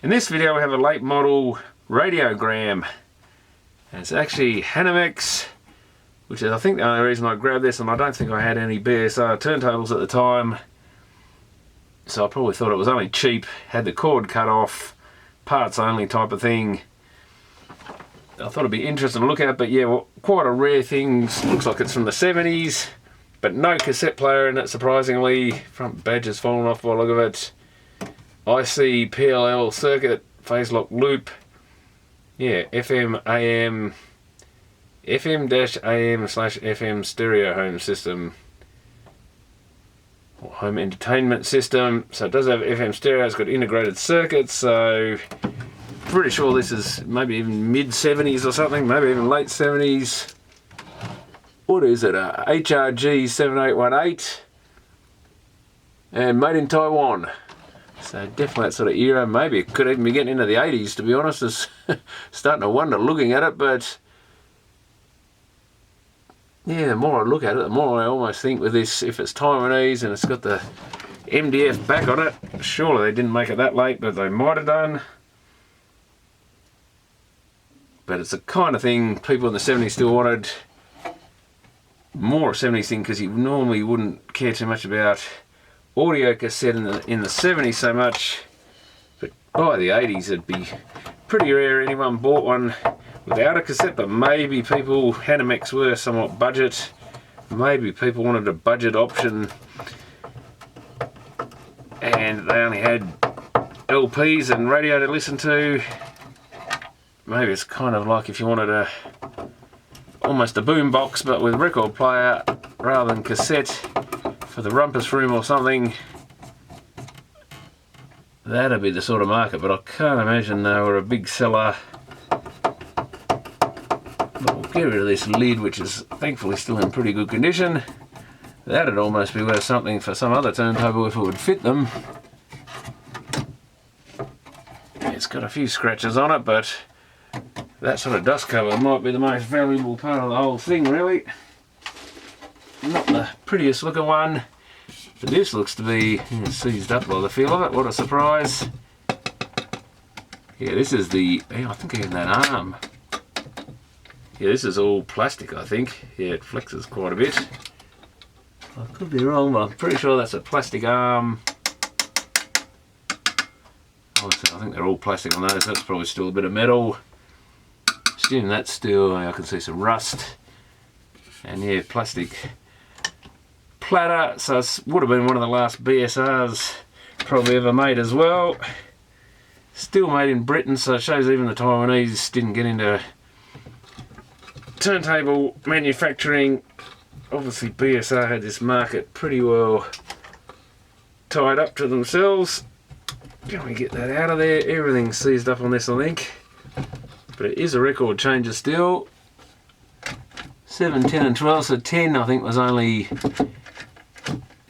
In this video we have a late model Radiogram, and it's actually Hanimex, which is I think the only reason I grabbed this, and I don't think I had any BSR turntables at the time, so I probably thought it was only cheap, had the cord cut off, parts only type of thing. I thought it'd be interesting to look at, but yeah, well, quite a rare thing. Looks like it's from the 70s, but no cassette player in it, surprisingly. Front badge has fallen off by the look of it. IC PLL circuit, phase lock loop. Yeah, FM AM, FM-AM/FM stereo home system, or home entertainment system. So it does have FM stereo, it's got integrated circuits, so pretty sure this is maybe even mid-70s or something, maybe even late 70s. What is it? HRG 7818, and made in Taiwan. So definitely that sort of era. Maybe it could even be getting into the 80s, to be honest. It's starting to wonder looking at it, but yeah, the more I look at it, the more I almost think with this, if it's Taiwanese and it's got the MDF back on it, surely they didn't make it that late, but they might have done. But it's the kind of thing people in the 70s still wanted. More a 70s thing, because you normally wouldn't care too much about audio cassette in the 70s so much, but by the 80s it'd be pretty rare anyone bought one without a cassette. But maybe people, Hanimex were somewhat budget, maybe people wanted a budget option and they only had LPs and radio to listen to. Maybe it's kind of like if you wanted almost a boom box but with record player rather than cassette for the rumpus room or something. That'd be the sort of market, but I can't imagine they were a big seller. But we'll get rid of this lid, which is thankfully still in pretty good condition. That'd almost be worth something for some other turntable if it would fit them. It's got a few scratches on it, but that sort of dust cover might be the most valuable part of the whole thing, really. Not the prettiest looking one, but this looks to be seized up by the feel of it. What a surprise. Yeah, this is the, I think even that arm. Yeah, this is all plastic, I think. Yeah, it flexes quite a bit. I could be wrong, but I'm pretty sure that's a plastic arm. I think they're all plastic on those. That's probably still a bit of metal. Assuming that's still, I can see some rust. And yeah, plastic platter, so it would have been one of the last BSRs probably ever made as well. Still made in Britain, so it shows even the Taiwanese didn't get into turntable manufacturing. Obviously BSR had this market pretty well tied up to themselves. Can we get that out of there? Everything's seized up on this, I think. But it is a record changer still. 7, 10 and 12, so 10 I think was only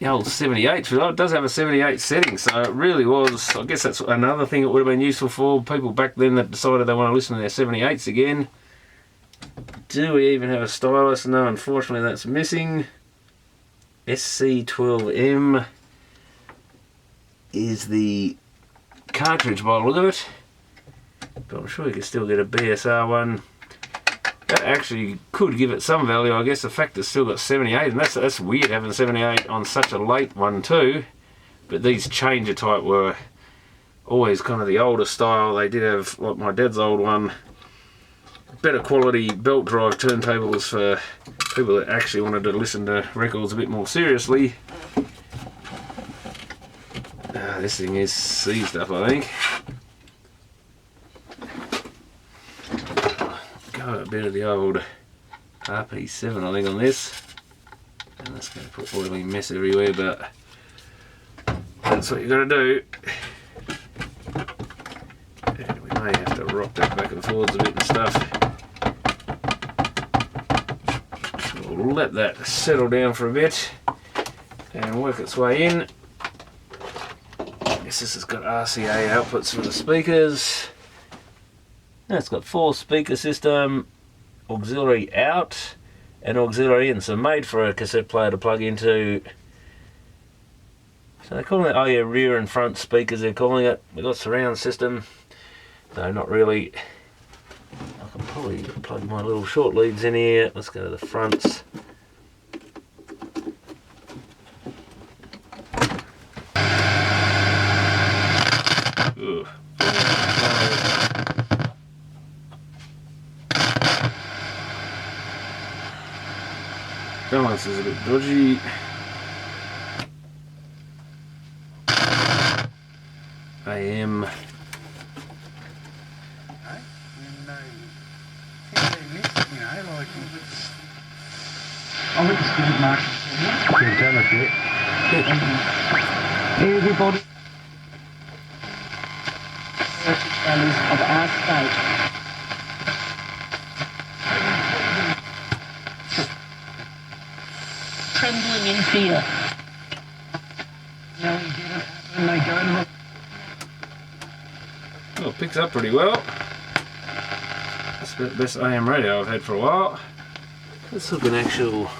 the old 78. It does have a 78 setting, so it really was, I guess that's another thing it would have been useful for people back then that decided they want to listen to their 78s again. Do we even have a stylus? No, unfortunately that's missing. SC12M is the cartridge by the look of it, but I'm sure you could still get a BSR one. That actually could give it some value, I guess. The fact it's still got 78, and that's weird having 78 on such a late one too. But these changer type were always kind of the older style. They did have, like my dad's old one, better quality belt drive turntables for people that actually wanted to listen to records a bit more seriously. This thing is seized up, I think. A bit of the old RP7 I think on this, and that's going to put oily mess everywhere, but that's what you got to do. And we may have to rock that back and forwards a bit and stuff. We'll let that settle down for a bit and work its way in. I guess this has got RCA outputs for the speakers. Now it's got 4 speaker system, auxiliary out and auxiliary in, so made for a cassette player to plug into. So they're calling it, oh yeah, rear and front speakers they're calling it. We've got surround system. No, not really. I can probably plug my little short leads in here. Let's go to the fronts. Ugh. Balance is a bit dodgy. AM. I went to speed mark. Can't tell us yet. Everybody. Values of our state. Trembling in fear. Now we get it when they go to. Well, it picks up pretty well. That's the best AM radio I've had for a while. Let's look an actual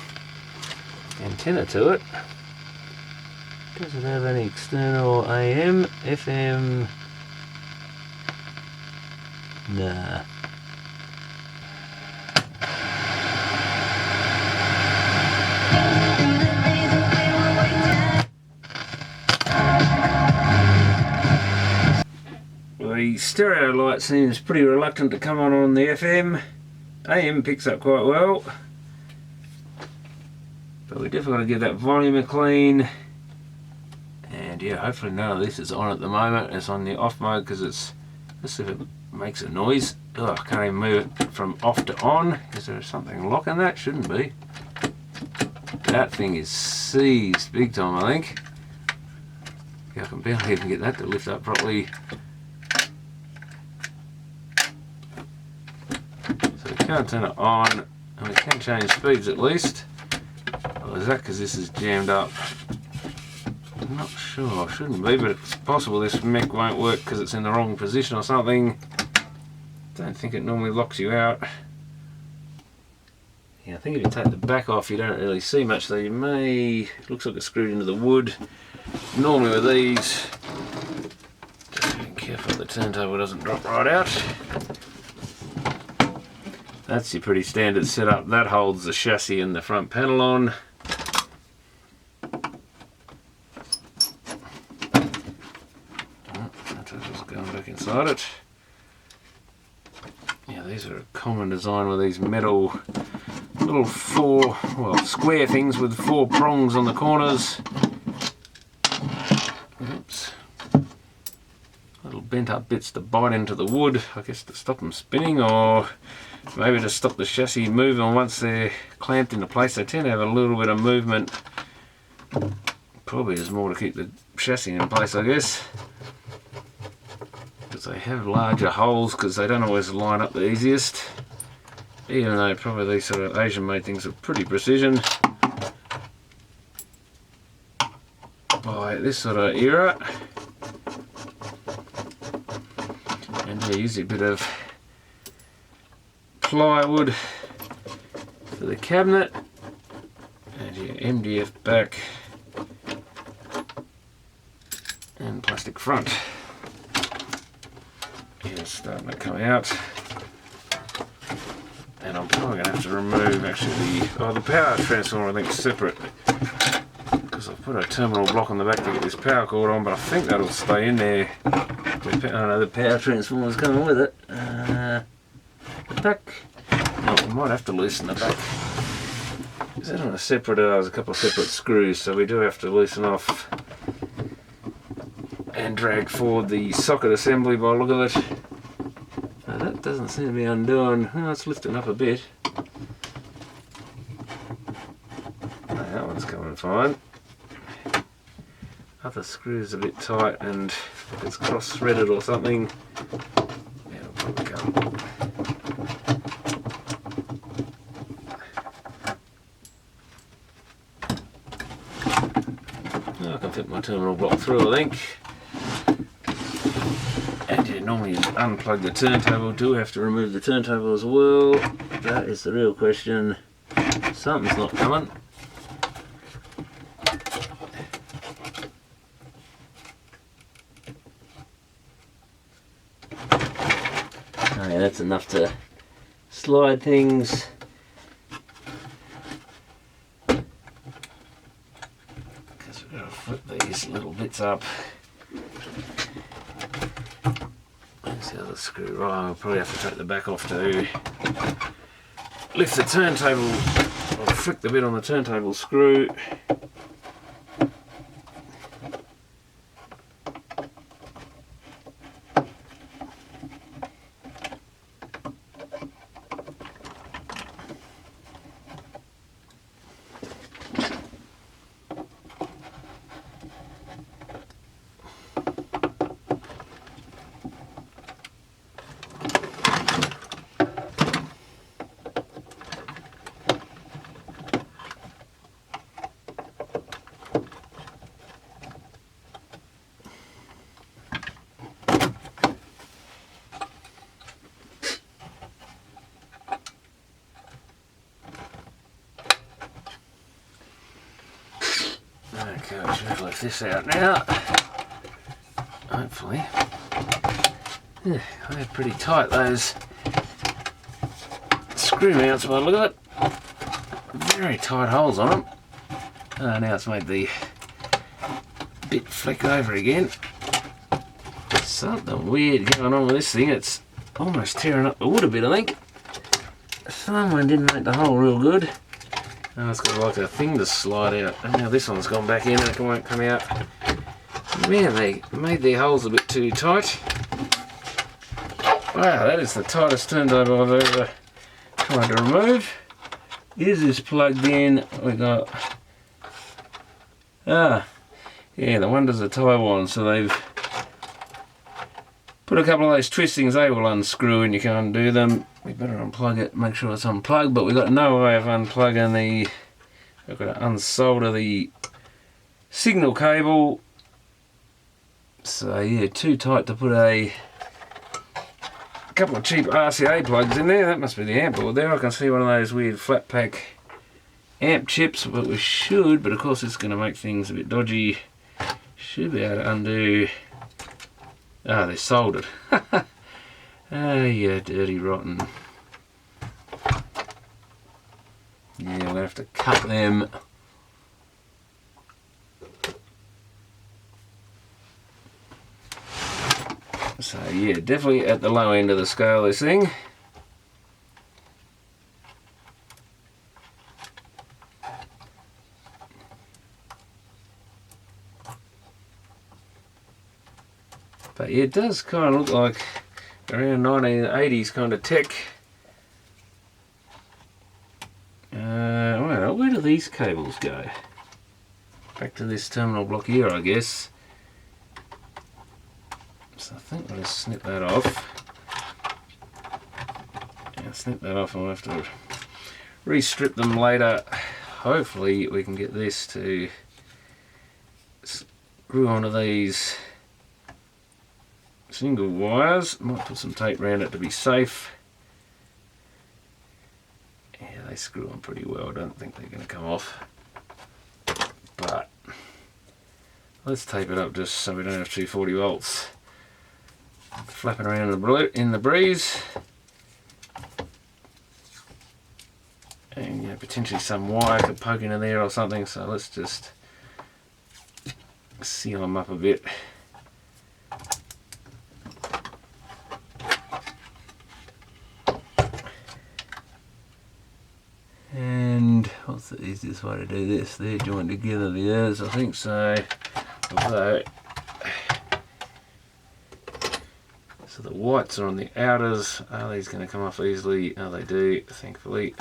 antenna to it. Does it have any external AM, FM? Nah. The stereo light seems pretty reluctant to come on the FM. AM picks up quite well. But we definitely got to give that volume a clean. And yeah, hopefully none of this is on at the moment. It's on the off mode because it's... Let's see if it makes a noise. Oh, I can't even move it from off to on. Is there something locking that? Shouldn't be. That thing is seized big time, I think. Yeah, I can barely even get that to lift up properly. So we can't turn it on, and we can change speeds at least. Well, is that because this is jammed up? I'm not sure, shouldn't be, but it's possible this mech won't work because it's in the wrong position or something. Don't think it normally locks you out. Yeah, I think if you take the back off you don't really see much, so you may... Looks like it's screwed into the wood. Normally with these, just be careful the turntable doesn't drop right out. That's your pretty standard setup. That holds the chassis and the front panel on. Just going back inside it. Yeah, these are a common design with these metal little square things with 4 prongs on the corners. Oops. Little bent up bits to bite into the wood, I guess to stop them spinning, or maybe to stop the chassis moving once they're clamped into place. They tend to have a little bit of movement. Probably is more to keep the chassis in place, I guess. Because they have larger holes because they don't always line up the easiest. Even though probably these sort of Asian made things are pretty precision. By this sort of era. And yeah, use a bit of plywood for the cabinet. And your MDF back. And plastic front. Yeah, it's starting to come out. And I'm probably going to have to remove actually the power transformer, I think, separate. Because I've put a terminal block on the back to get this power cord on, but I think that'll stay in there. Oh no, the power transformer's coming with it. The back. Oh, we might have to loosen the back. Is that on a separate, there's a couple of separate screws, so we do have to loosen off and drag forward the socket assembly by the look of it. Now that doesn't seem to be undoing. Oh, it's lifting up a bit. No, that one's coming fine. Other screw's a bit tight, and if it's cross-threaded or something, yeah, it'll probably come. I can fit my terminal block through, I think. And yeah, normally you unplug the turntable. Do we have to remove the turntable as well? That is the real question. Something's not coming. Okay, that's enough to slide things. Because we've got to flip these little bits up. There's the other screw. Right, we'll probably have to take the back off to lift the turntable, or flick the bit on the turntable screw. Okay, we should lift this out now. Hopefully. Yeah, they're pretty tight, those screw mounts by the look of it. Very tight holes on them. Oh, now it's made the bit flick over again. Something weird going on with this thing. It's almost tearing up the wood a bit, I think. Someone didn't make the hole real good. Oh, it's got like a thing to slide out. And now this one's gone back in and it won't come out. Man, they made their holes a bit too tight. Wow, that is the tightest turntable I've ever tried to remove. Is this plugged in? We got... yeah, the wonders of Taiwan. So they've put a couple of those twistings, they will unscrew and you can't do them. We better unplug it, make sure it's unplugged, but we've got no way of unplugging the... I've got to unsolder the signal cable. So yeah, too tight to put a couple of cheap RCA plugs in there. That must be the amp board there. I can see one of those weird flat pack amp chips, but we should, but of course it's going to make things a bit dodgy. Should be able to undo... ah, they're soldered. Ah, yeah, dirty rotten. Yeah, we're going to have to cut them. So yeah, definitely at the low end of the scale, this thing. But yeah, it does kind of look like around 1980s kind of tech. Well, where do these cables go? Back to this terminal block here, I guess. So I think I'll just snip that off. Yeah, snip that off and we'll have to re-strip them later. Hopefully we can get this to screw onto these single wires. Might put some tape around it to be safe. Yeah, they screw on pretty well. I don't think they're going to come off. But let's tape it up just so we don't have 240 volts flapping around in the breeze. And you know, potentially some wire could poke into there or something. So let's just seal them up a bit. And what's the easiest way to do this? They're joined together, the ears, I think so. Although, so the whites are on the outers. Are these going to come off easily? Oh, they do, thankfully.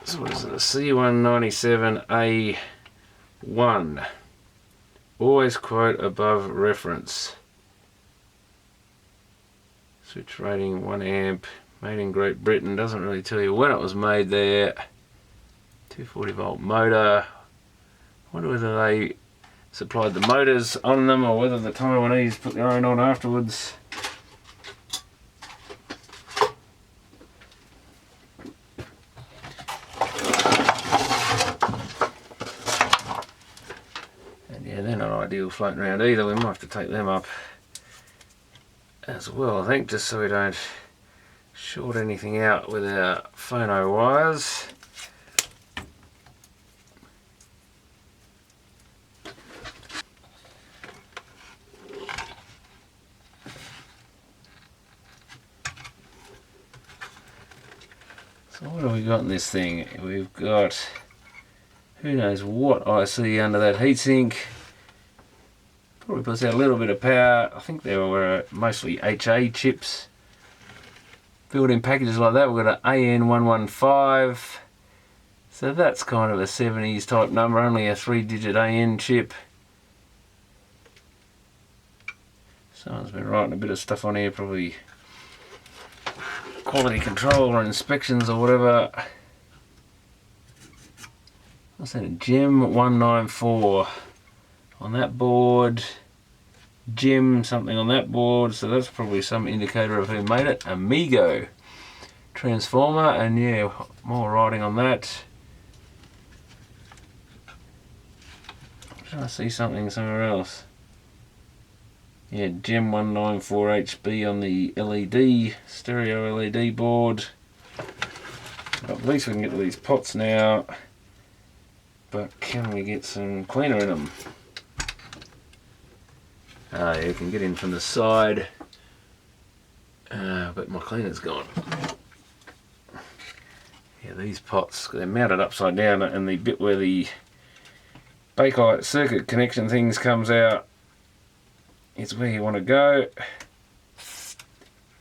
So what is it? A C197A1. Always quote above reference. Switch rating 1 amp. Made in Great Britain. Doesn't really tell you when it was made there. 240 volt motor. I wonder whether they supplied the motors on them or whether the Taiwanese put their own on afterwards. ideal floating around either. We might have to take them up as well, I think, just so we don't short anything out with our phono wires. So what have we got in this thing? We've got, who knows what I see under that heatsink. Probably puts out a little bit of power. I think they were mostly HA chips. Built in packages like that, we've got an AN115. So that's kind of a 70s type number, only a 3-digit AN chip. Someone's been writing a bit of stuff on here, probably quality control or inspections or whatever. What's that? Gem 194 on that board. Gem something on that board, so that's probably some indicator of who made it. Amigo transformer, and yeah, more writing on that. Should I see something somewhere else? Yeah, Gem 194HB on the LED, stereo LED board. At least we can get to these pots now, but can we get some cleaner in them? Yeah, you can get in from the side, but my cleaner's gone. Yeah, these pots, they're mounted upside down, and the bit where the bakelite circuit connection things comes out is where you want to go.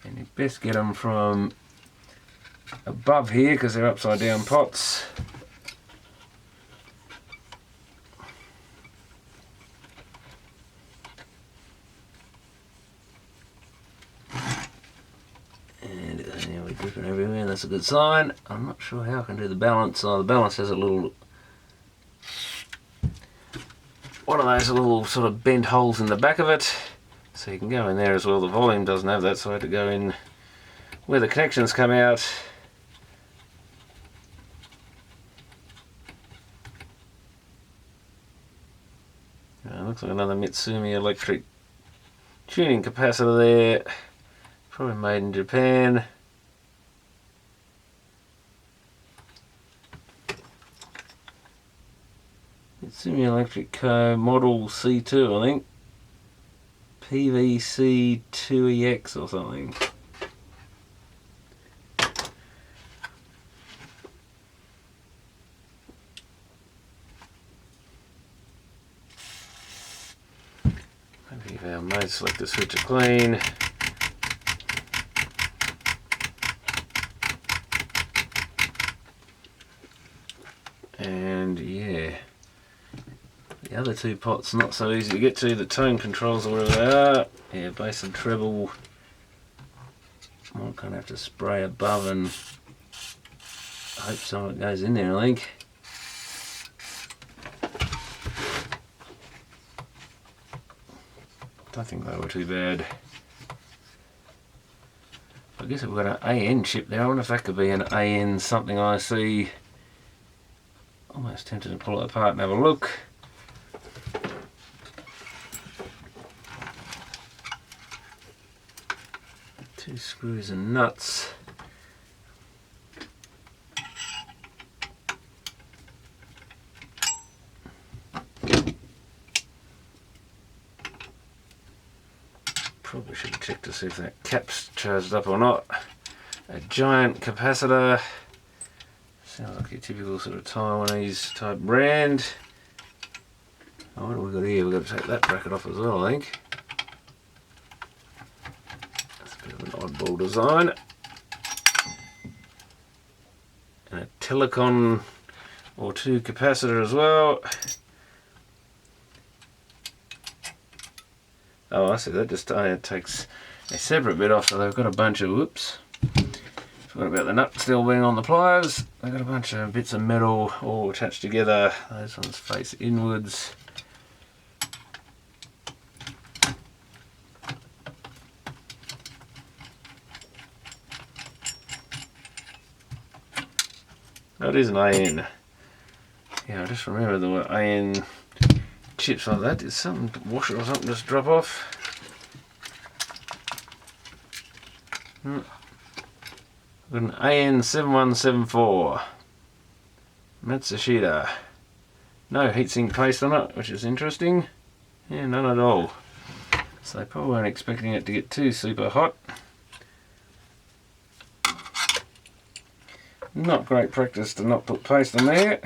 And you best get them from above here because they're upside down pots. And yeah, we're dripping everywhere, that's a good sign. I'm not sure how I can do the balance. Oh, the balance has a little, one of those little sort of bent holes in the back of it, so you can go in there as well. The volume doesn't have that, so I had to go in where the connections come out. Looks like another Mitsumi electric tuning capacitor there, probably made in Japan. Mitsumi Electric Co. Model C2, I think. PVC2EX or something. Maybe give our mode selector switch a clean. And yeah, the other two pots not so easy to get to, the tone controls or whatever they are. Yeah, bass and treble. Might kind of have to spray above and hope some of it goes in there, I think. Don't think they were too bad. I guess we've got an AN chip there. I wonder if that could be an AN something I see. Almost tempted to pull it apart and have a look. Two screws and nuts. Probably should check to see if that cap's charged up or not. A giant capacitor. Sounds like your typical sort of Taiwanese type brand. Oh, what have we got here? We've got to take that bracket off as well, I think. That's a bit of an oddball design. And a Telecon or two capacitor as well. Oh, I see, that just takes a separate bit off, so they've got a bunch of, whoops. Forgot about the nut still being on the pliers. They've got a bunch of bits of metal all attached together. Those ones face inwards. That is an AN. Yeah, I just remember the AN chips like that. Did something, washer or something just drop off? Got an AN7174 Matsushita. No heatsink paste on it, which is interesting. Yeah, none at all. So they probably weren't expecting it to get too super hot. Not great practice to not put paste on there.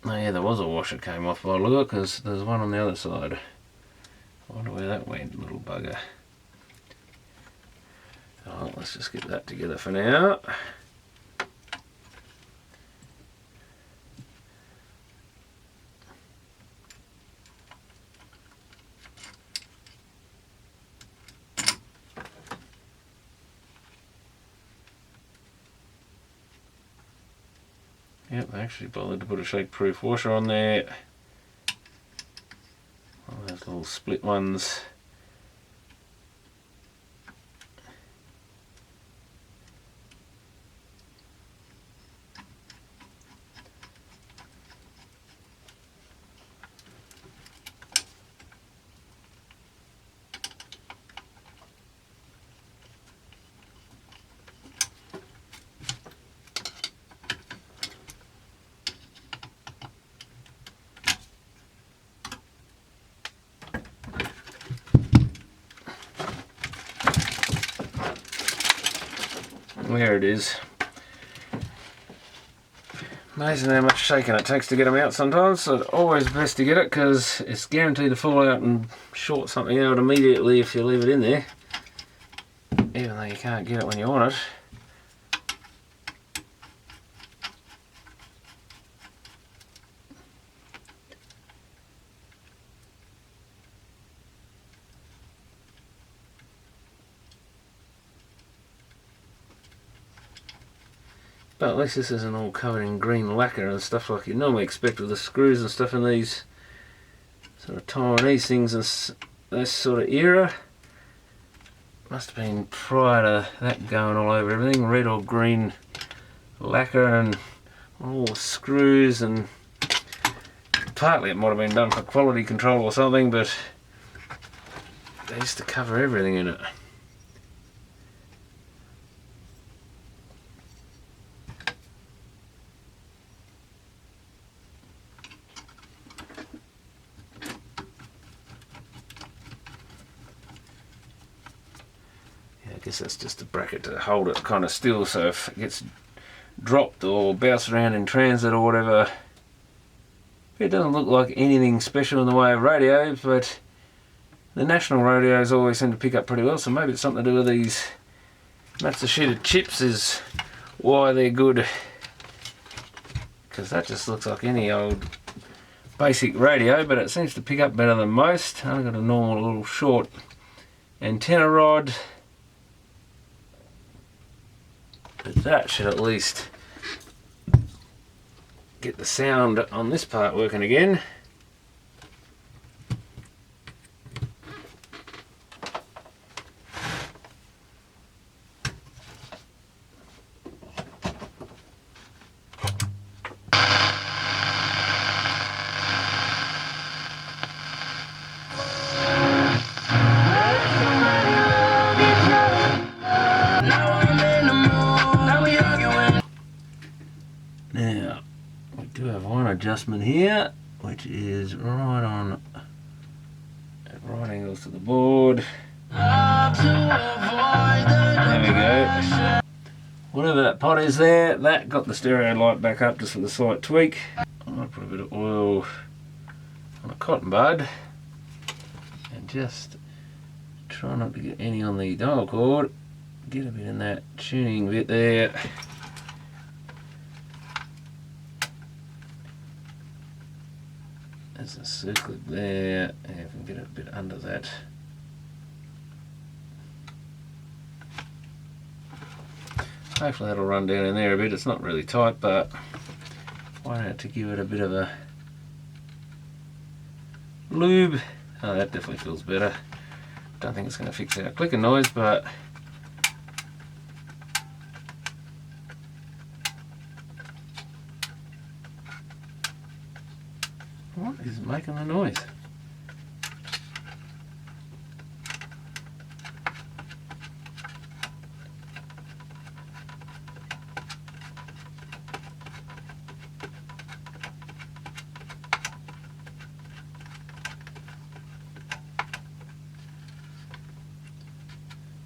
Oh yeah, there was a washer came off by the look, because there's one on the other side. I wonder where that went, little bugger. Oh, let's just get that together for now. Yep, I actually bothered to put a shake-proof washer on there. One of those little split ones. There it is. Amazing how much shaking it takes to get them out sometimes, so it's always best to get it because it's guaranteed to fall out and short something out immediately if you leave it in there, even though you can't get it when you want it. But at least this isn't all covered in green lacquer and stuff like you normally expect with the screws and stuff in these sort of Taiwanese things and this sort of era. Must have been prior to that going all over everything, red or green lacquer and all the screws, and partly it might have been done for quality control or something, but they used to cover everything in it. I guess that's just a bracket to hold it kind of still, so if it gets dropped or bounced around in transit or whatever, it doesn't look like anything special in the way of radios, but the national radios always seem to pick up pretty well, so maybe it's something to do with these Matsushita chips is why they're good, because that just looks like any old basic radio, but it seems to pick up better than most. I've got a normal little short antenna rod. But that should at least get the sound on this part working again. Now, we do have one adjustment here, which is right on at right angles to the board. There we go. Whatever that pot is there, that got the stereo light back up just with a slight tweak. I'm going to put a bit of oil on a cotton bud and just try not to get any on the dial cord. Get a bit in that tuning bit there. There's a circlet there, and if we can get it a bit under that. Hopefully that'll run down in there a bit. It's not really tight, but why not to give it a bit of a lube. Oh, that definitely feels better. Don't think it's going to fix our clicking noise, but is making the noise?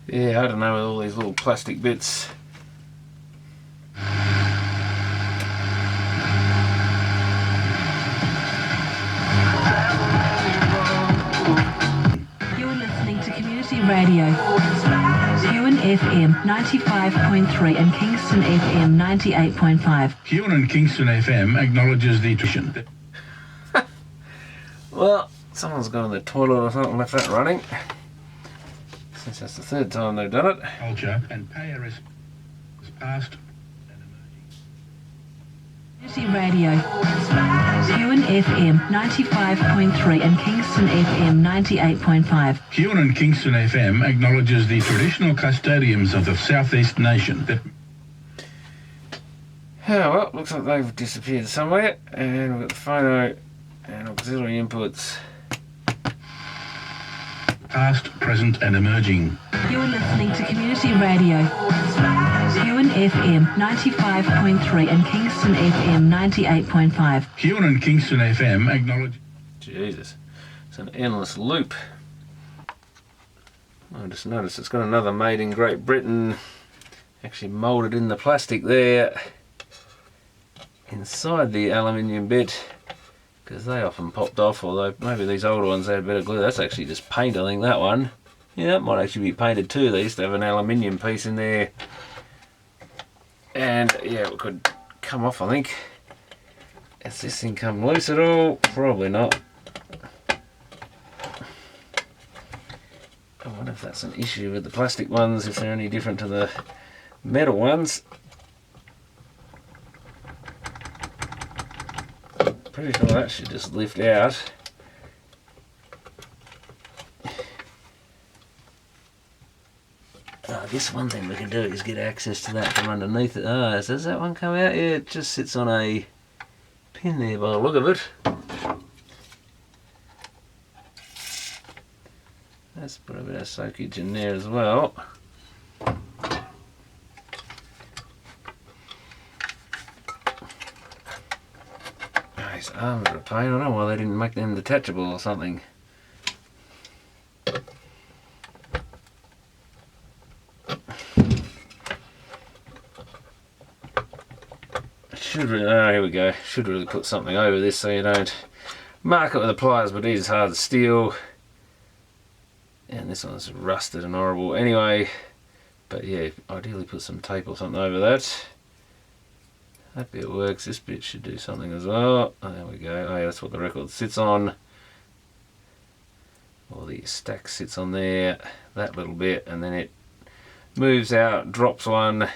Yeah, I don't know with all these little plastic bits. You're listening to Community Radio. Huon FM 95.3 and Kingston FM 98.5. Huon and Kingston FM acknowledges the tradition. Well, someone's gone to the toilet or something and left that running. Since that's the third time they've done it. Culture and payer is past. Community Radio. Huon FM 95.3 and Kingston FM 98.5. Huon and Kingston FM acknowledges the traditional custodians of the Southeast Nation. Oh, well, looks like they've disappeared somewhere. And we've got the phono and auxiliary inputs. Past, present and emerging. You're listening to Community Radio. Huon FM 95.3 and Kingston FM 98.5. Huon and Kingston FM acknowledge... Jesus, it's an endless loop. I just noticed it's got another made in Great Britain, actually moulded in the plastic there, inside the aluminium bit, because they often popped off, although maybe these older ones had a bit of glue. That's actually just paint, I think, that one. Yeah, that might actually be painted too. They used to have an aluminium piece in there. And yeah, it could come off, I think. Has this thing come loose at all? Probably not. I wonder if that's an issue with the plastic ones, if they're any different to the metal ones. Pretty sure that should just lift out. I guess one thing we can do is get access to that from underneath it. Ah, does that one come out? Yeah, it just sits on a pin there by the look of it. Let's put a bit of soakage in there as well. These arms are a pain. I don't know why they didn't make them detachable or something. Should really, oh, here we go. Should really put something over this so you don't mark it with the pliers, but it is hard steel. And this one's rusted and horrible anyway. But yeah, ideally put some tape or something over that. That bit works. This bit should do something as well. Oh, there we go. Oh yeah, that's what the record sits on. Or the stack sits on there. That little bit, and then it moves out, drops one,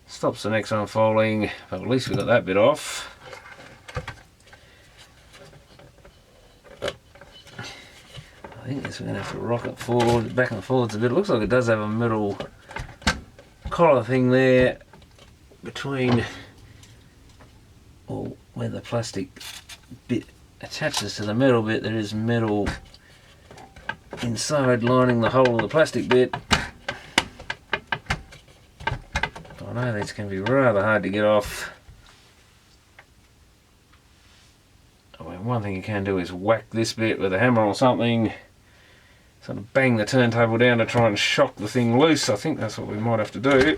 stops the next one falling. But at least we got that bit off. I think this we're going to have to rock it forward, back and forwards a bit. It looks like it does have a metal collar thing there between, or where the plastic bit attaches to the metal bit. There is metal inside lining the whole of the plastic bit. I know these can be rather hard to get off. I mean, one thing you can do is whack this bit with a hammer or something. Sort of bang the turntable down to try and shock the thing loose. I think that's what we might have to do.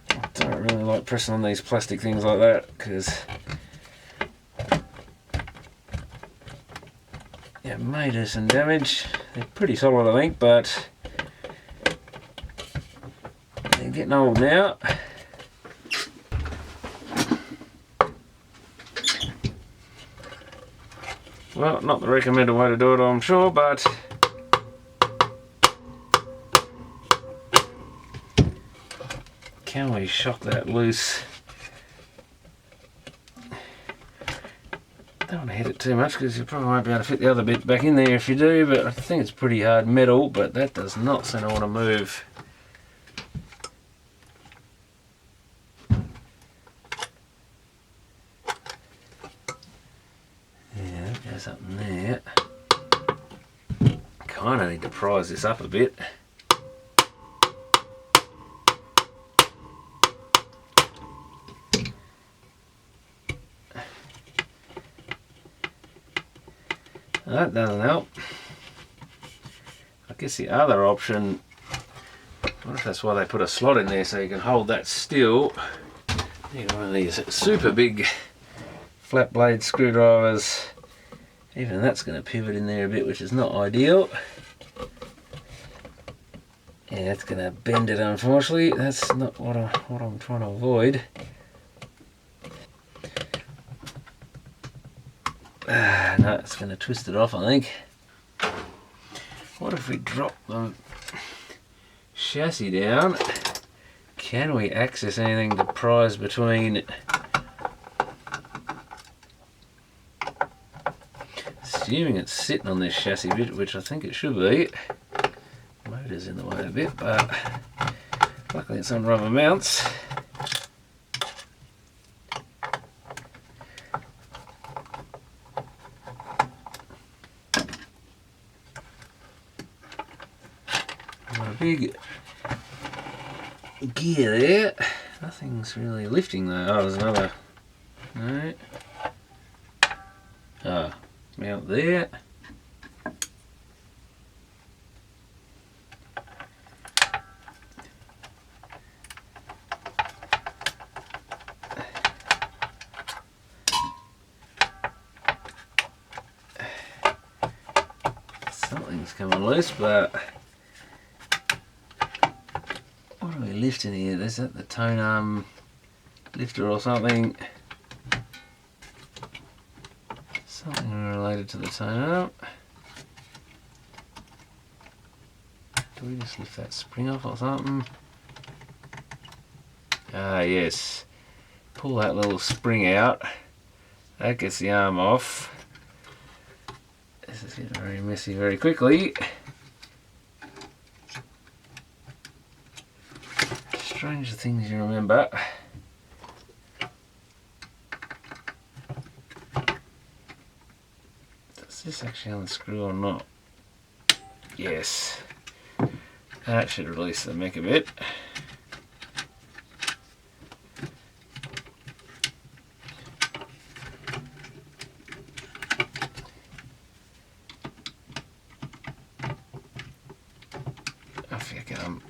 I don't really like pressing on these plastic things like that because it may do some damage. They're pretty solid, I think, but they're getting old now. Well, not the recommended way to do it, I'm sure, but can we shock that loose? Don't want to hit it too much because you probably won't be able to fit the other bit back in there if you do, but I think it's pretty hard metal, but that does not seem to want to move. goes up in there. Kind of need to prise this up a bit. That doesn't help. I guess the other option, I wonder if that's why they put a slot in there so you can hold that still. You got one of these super big flat blade screwdrivers. Even that's going to pivot in there a bit, which is not ideal. Yeah, it's going to bend it, unfortunately. That's not what I'm trying to avoid. No, it's going to twist it off, I think. What if we drop the chassis down? Can we access anything to prise between? Assuming it's sitting on this chassis bit, which I think it should be. Motor's in the way a bit, but luckily it's on rubber mounts. Got a big gear there. Nothing's really lifting though. Oh, there's another. No. Ah, mount there. Something's coming loose, but what are we lifting here? Is that the tone arm lifter or something? Something related to the tone arm. Do we just lift that spring off or something? Ah, yes. Pull that little spring out. That gets the arm off. This is getting very messy very quickly. Stranger things you remember. Does this actually unscrew or not? Yes. That should release the mech a bit. Off you come.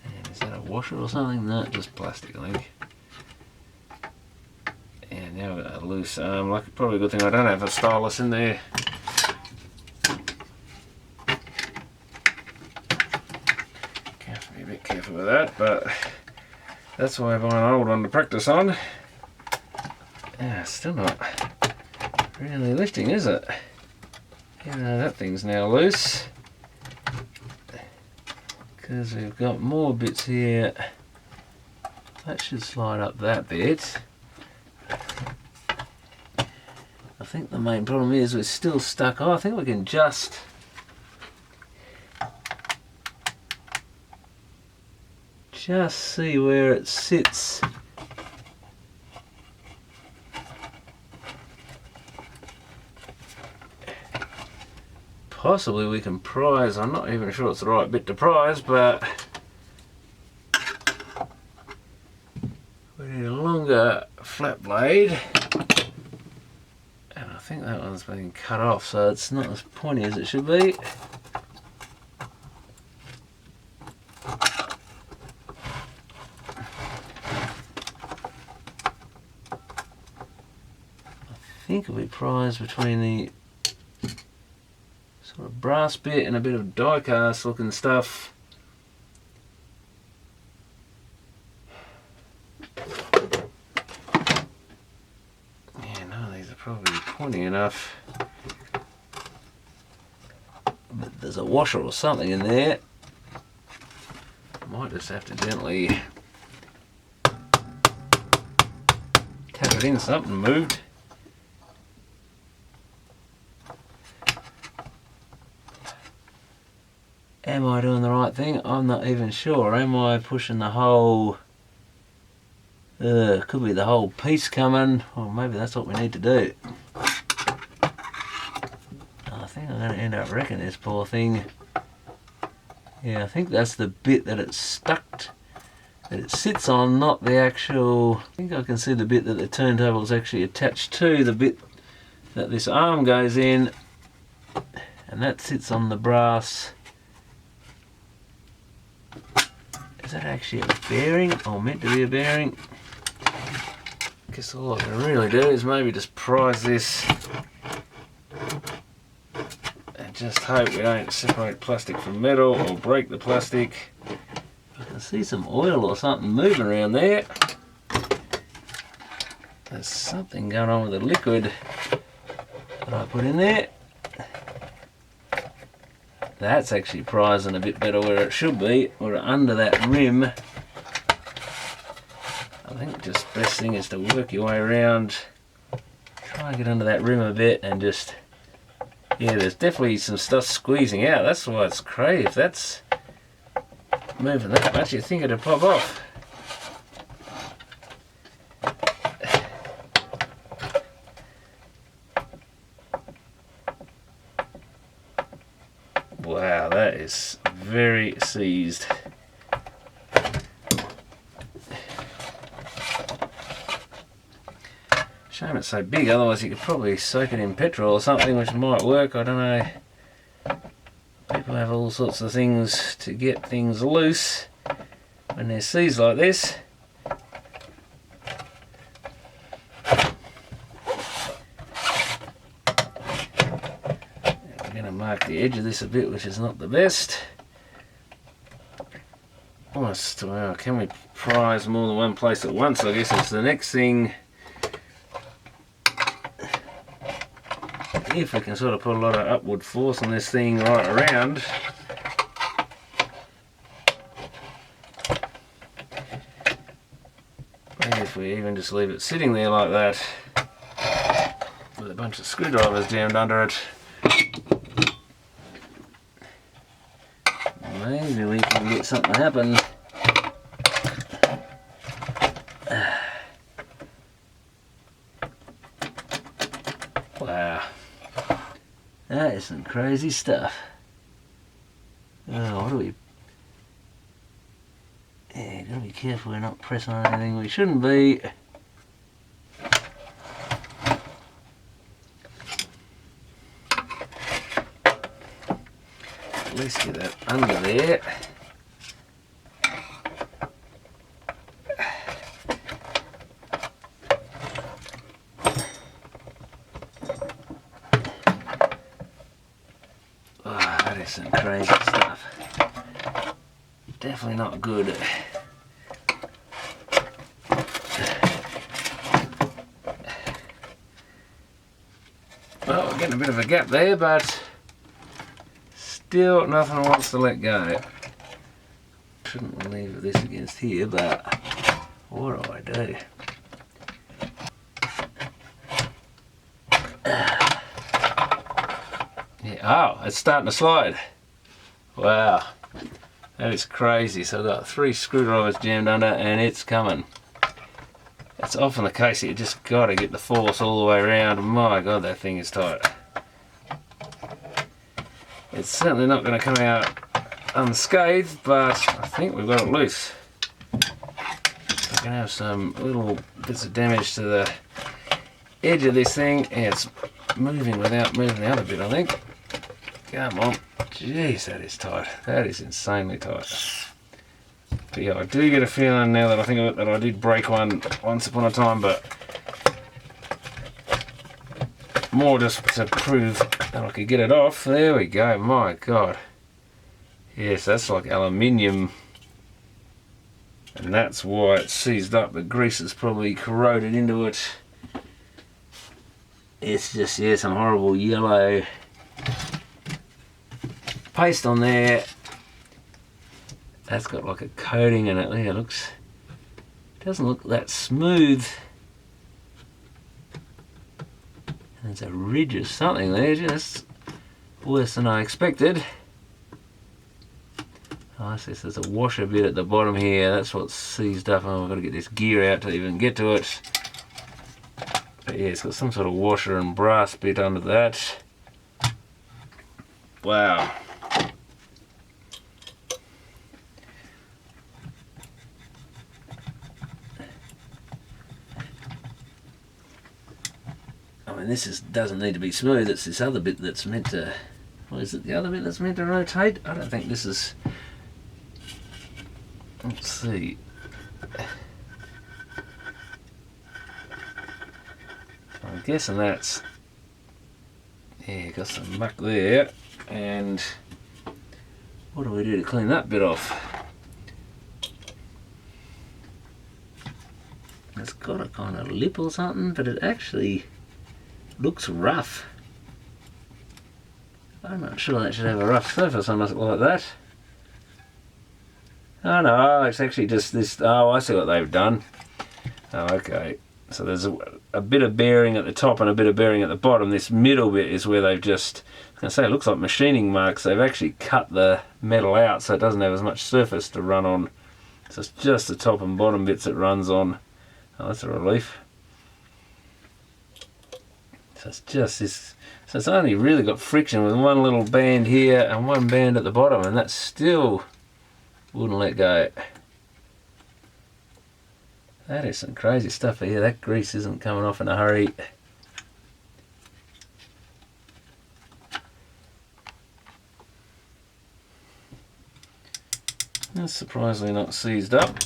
And is that a washer or something? No, just plastic, I think. And now we've got a loose arm. Like, probably a good thing I don't have a stylus in there. Have to be a bit careful with that, but that's why I buy an old one to practice on. Yeah, still not really lifting, is it? Even though that thing's now loose. Because we've got more bits here. That should slide up that bit. I think the main problem is we're still stuck. Oh, I think we can just see where it sits. Possibly we can prise. I'm not even sure it's the right bit to prise, but we need a longer flat blade. And I think that one's been cut off, so it's not as pointy as it should be. I think we prise between the sort of brass bit and a bit of die cast looking stuff. Yeah, no, these are probably pointy enough. But there's a washer or something in there. Might just have to gently tap it in. Something moved. Am I doing the right thing? I'm not even sure. Am I pushing the whole Could be the whole piece coming. Or maybe that's what we need to do. I think I'm going to end up wrecking this poor thing. Yeah, I think that's the bit that it's stuck, that it sits on, not the actual... I think I can see the bit that the turntable is actually attached to, the bit that this arm goes in, and that sits on the brass. Is that actually a bearing, or meant to be a bearing? I guess all I can really do is maybe just prise this and just hope we don't separate plastic from metal or break the plastic. I can see some oil or something moving around there. There's something going on with the liquid that I put in there. That's actually prising a bit better where it should be, or under that rim. I think just best thing is to work your way around, try and get under that rim a bit and just, yeah, there's definitely some stuff squeezing out. That's why it's crazy. If that's moving that much, you'd think it'd pop off. Wow, that is very seized. Shame it's so big, otherwise you could probably soak it in petrol or something, which might work, I don't know. People have all sorts of things to get things loose when they're seized like this. We're going to mark the edge of this a bit, which is not the best. Almost, well, can we prise more than one place at once, I guess is the next thing. If we can sort of put a lot of upward force on this thing right around. Maybe if we even just leave it sitting there like that with a bunch of screwdrivers jammed under it, maybe we can get something to happen. Wow. That is some crazy stuff. Oh, what do we... Yeah, gotta be careful we're not pressing on anything we shouldn't be. At least get that under there. Some crazy stuff. Definitely not good. Well, we're getting a bit of a gap there, but still nothing wants to let go. Shouldn't leave this against here, but what do I do? Oh, it's starting to slide. Wow, that is crazy. So I've got 3 screwdrivers jammed under and it's coming. It's often the case that you just got to get the force all the way around. My God, that thing is tight. It's certainly not going to come out unscathed, but I think we've got it loose. We can have some little bits of damage to the edge of this thing. And it's moving without moving the other bit, I think. Come on. Jeez, that is tight. That is insanely tight. But yeah, I do get a feeling now that I think of it that I did break one once upon a time, but more just to prove that I could get it off. There we go. My God. Yes, that's like aluminium. And that's why it's seized up. The grease has probably corroded into it. It's just, yeah, some horrible yellow paste on there. That's got like a coating in it. There, it doesn't look that smooth. And there's a ridge of something there, just worse than I expected. Oh, I see, so there's a washer bit at the bottom here. That's what's seized up. Oh, I've got to get this gear out to even get to it. But yeah, it's got some sort of washer and brass bit under that. Wow. I mean, this doesn't need to be smooth. It's this other bit that's meant to... Well, is it the other bit that's meant to rotate? I don't think this is... Let's see. I'm guessing that's... Yeah, got some muck there. And what do we do to clean that bit off? It's got a kind of lip or something, but it actually looks rough. I'm not sure that should have a rough surface on it like that. Oh no, it's actually just this. Oh, I see what they've done. Oh, okay. So there's a bit of bearing at the top and a bit of bearing at the bottom. This middle bit is where they've just, I was going to say, it looks like machining marks. They've actually cut the metal out so it doesn't have as much surface to run on. So it's just the top and bottom bits it runs on. Oh, that's a relief. So it's just this. So it's only really got friction with one little band here and one band at the bottom, and that still wouldn't let go. That is some crazy stuff here. That grease isn't coming off in a hurry. That's surprisingly not seized up.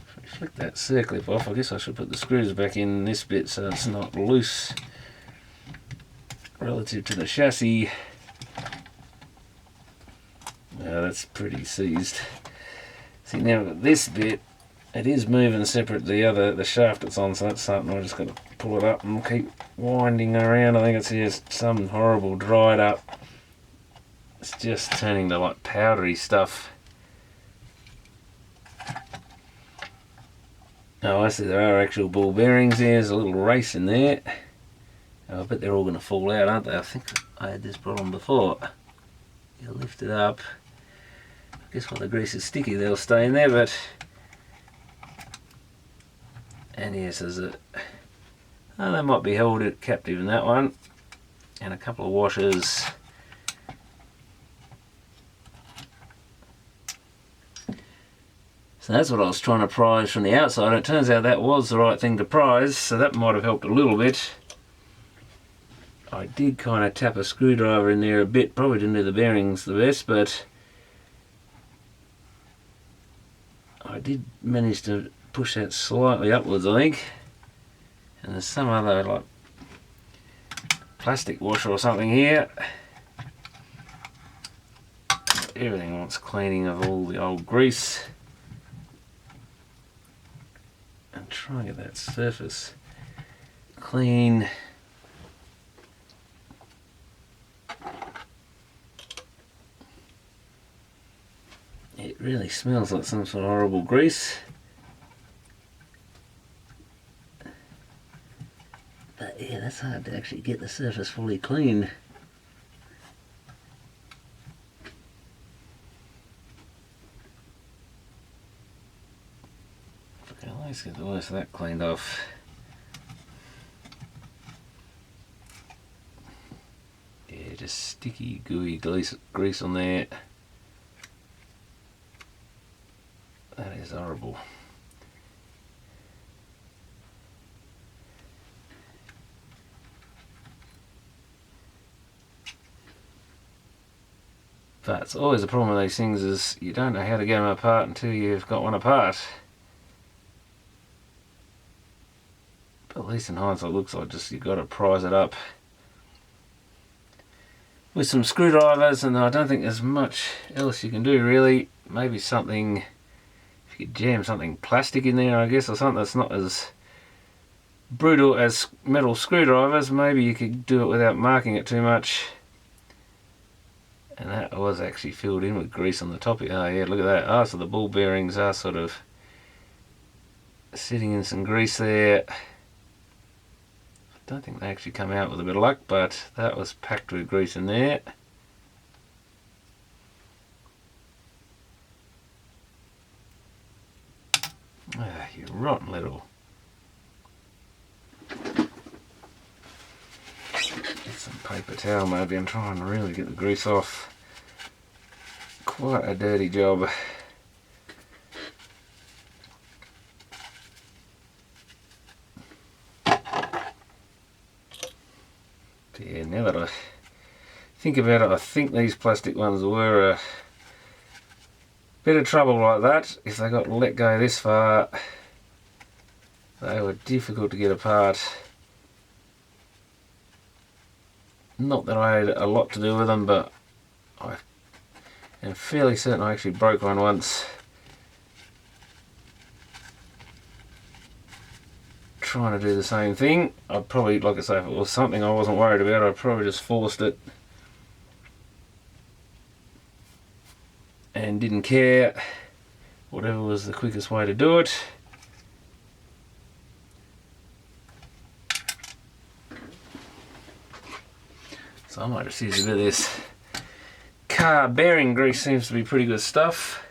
If we flick that circlip off, I guess I should put the screws back in this bit so it's not loose relative to the chassis. Now that's pretty seized. See, now I've got this bit. It is moving separate to the shaft it's on, so that's something I just got to pull it up and keep winding around. I think it's just some horrible dried up. It's just turning to like powdery stuff. Oh, I see there are actual ball bearings there. There's a little race in there. Oh, I bet they're all going to fall out, aren't they? I think I had this problem before. You lift it up. I guess while the grease is sticky, they'll stay in there, but... And yes, there's a... Oh, they might be held captive in that one. And a couple of washers. So that's what I was trying to prise from the outside. It turns out that was the right thing to prise, so that might have helped a little bit. I did kind of tap a screwdriver in there a bit. Probably didn't do the bearings the best, but I did manage to push that slightly upwards, I think. And there's some other like plastic washer or something here. Everything wants cleaning of all the old grease. And try and get that surface clean. It really smells like some sort of horrible grease. But yeah, that's hard to actually get the surface fully clean. Okay, let's get the worst of that cleaned off. Yeah, just sticky, gooey grease on there. That is horrible. But it's always the problem with these things is you don't know how to get them apart until you've got one apart. But at least in hindsight it looks like just you've got to prise it up with some screwdrivers, and I don't think there's much else you can do really. Maybe something, if you could jam something plastic in there, I guess, or something that's not as brutal as metal screwdrivers. Maybe you could do it without marking it too much. And that was actually filled in with grease on the top. Oh yeah, look at that. Oh, so the ball bearings are sort of sitting in some grease there. I don't think they actually come out with a bit of luck, but that was packed with grease in there. rotten little. Get some paper towel maybe and try and really get the grease off. Quite a dirty job. But yeah, now that I think about it, I think these plastic ones were a bit of trouble like that. If they got let go this far, they were difficult to get apart. Not that I had a lot to do with them, but I am fairly certain I actually broke one once trying to do the same thing. I'd probably, like I say, if it was something I wasn't worried about, I'd probably just forced it and didn't care. Whatever was the quickest way to do it. So I might just use a bit of this car bearing grease. Seems to be pretty good stuff.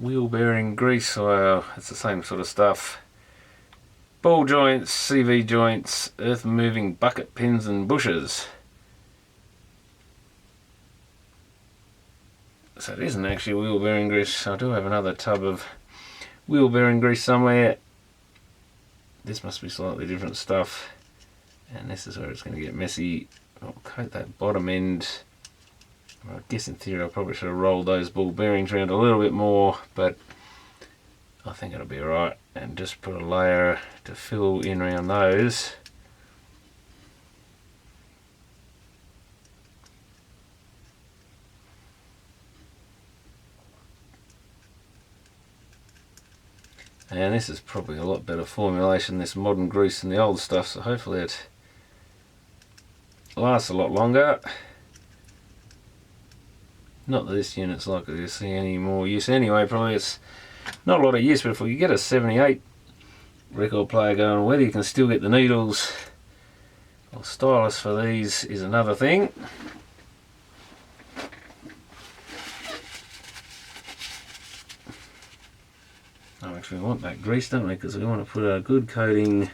Wheel bearing grease, well, it's the same sort of stuff. Ball joints, CV joints, earth moving bucket pins and bushes. So it isn't actually wheel bearing grease. I do have another tub of wheel bearing grease somewhere. This must be slightly different stuff. And this is where it's going to get messy. I'll coat that bottom end. I guess in theory I probably should have rolled those ball bearings around a little bit more, but I think it'll be alright. And just put a layer to fill in around those. And this is probably a lot better formulation, this modern grease, than the old stuff, so hopefully it lasts a lot longer. Not that this unit's likely to see any more use anyway, probably it's not a lot of use, but if we get a 78 record player going, whether you can still get the needles or stylus for these is another thing. Oh, actually we want that grease, don't we, because we want to put a good coating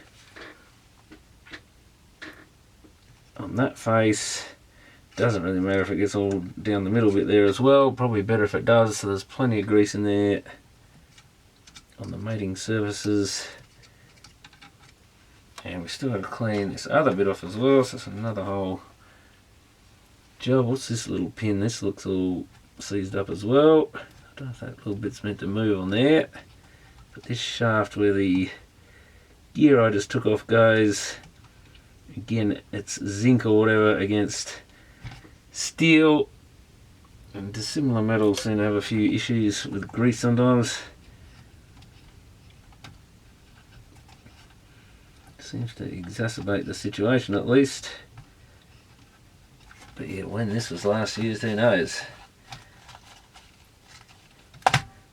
on that face. Doesn't really matter if it gets all down the middle bit there as well, probably better if it does, so there's plenty of grease in there on the mating surfaces. And we still got to clean this other bit off as well, so it's another whole job. What's this little pin? This looks all seized up as well. I don't know if that little bit's meant to move on there. But this shaft where the gear I just took off goes, again it's zinc or whatever against steel, and dissimilar metals seem to have a few issues with grease sometimes. Seems to exacerbate the situation at least. But yeah, when this was last used, who knows?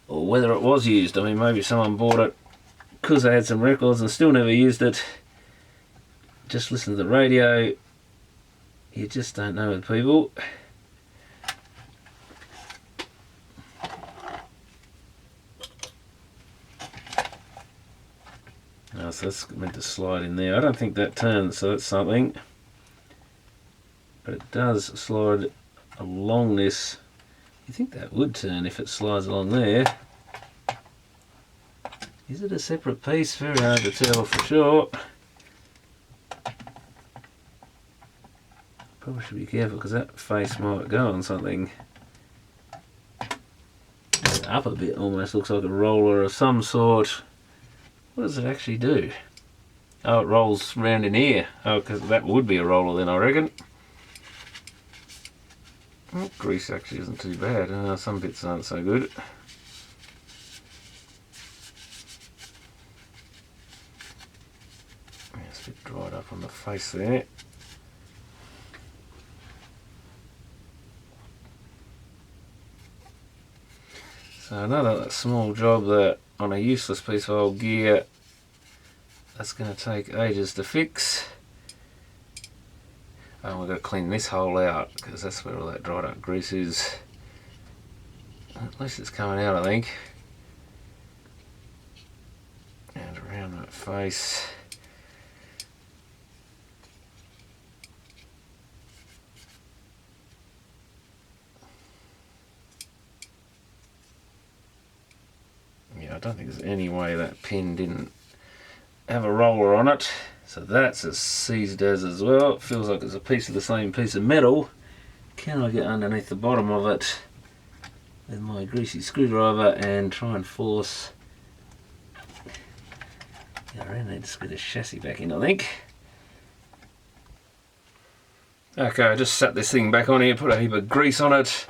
Or whether it was used. I mean, maybe someone bought it because they had some records and still never used it. Just listen to the radio. You just don't know with people. Oh, so that's meant to slide in there. I don't think that turns, so that's something. But it does slide along this. You think that would turn if it slides along there. Is it a separate piece? Very hard to tell for sure. Probably should be careful because that face might go on something. It's up a bit, almost looks like a roller of some sort. What does it actually do? Oh, it rolls round in here. Oh, because that would be a roller then, I reckon. Oh, grease actually isn't too bad. Some bits aren't so good. It's a bit dried up on the face there. So another small job that on a useless piece of old gear that's going to take ages to fix. Oh, we've got to clean this hole out because that's where all that dried up grease is. At least it's coming out, I think. And around that face. Yeah, I don't think there's any way that pin didn't have a roller on it. So that's as seized as well. It feels like it's a piece of the same piece of metal. Can I get underneath the bottom of it with my greasy screwdriver and try and force... Yeah, I really need to screw the chassis back in, I think. Okay, I just set this thing back on here, put a heap of grease on it,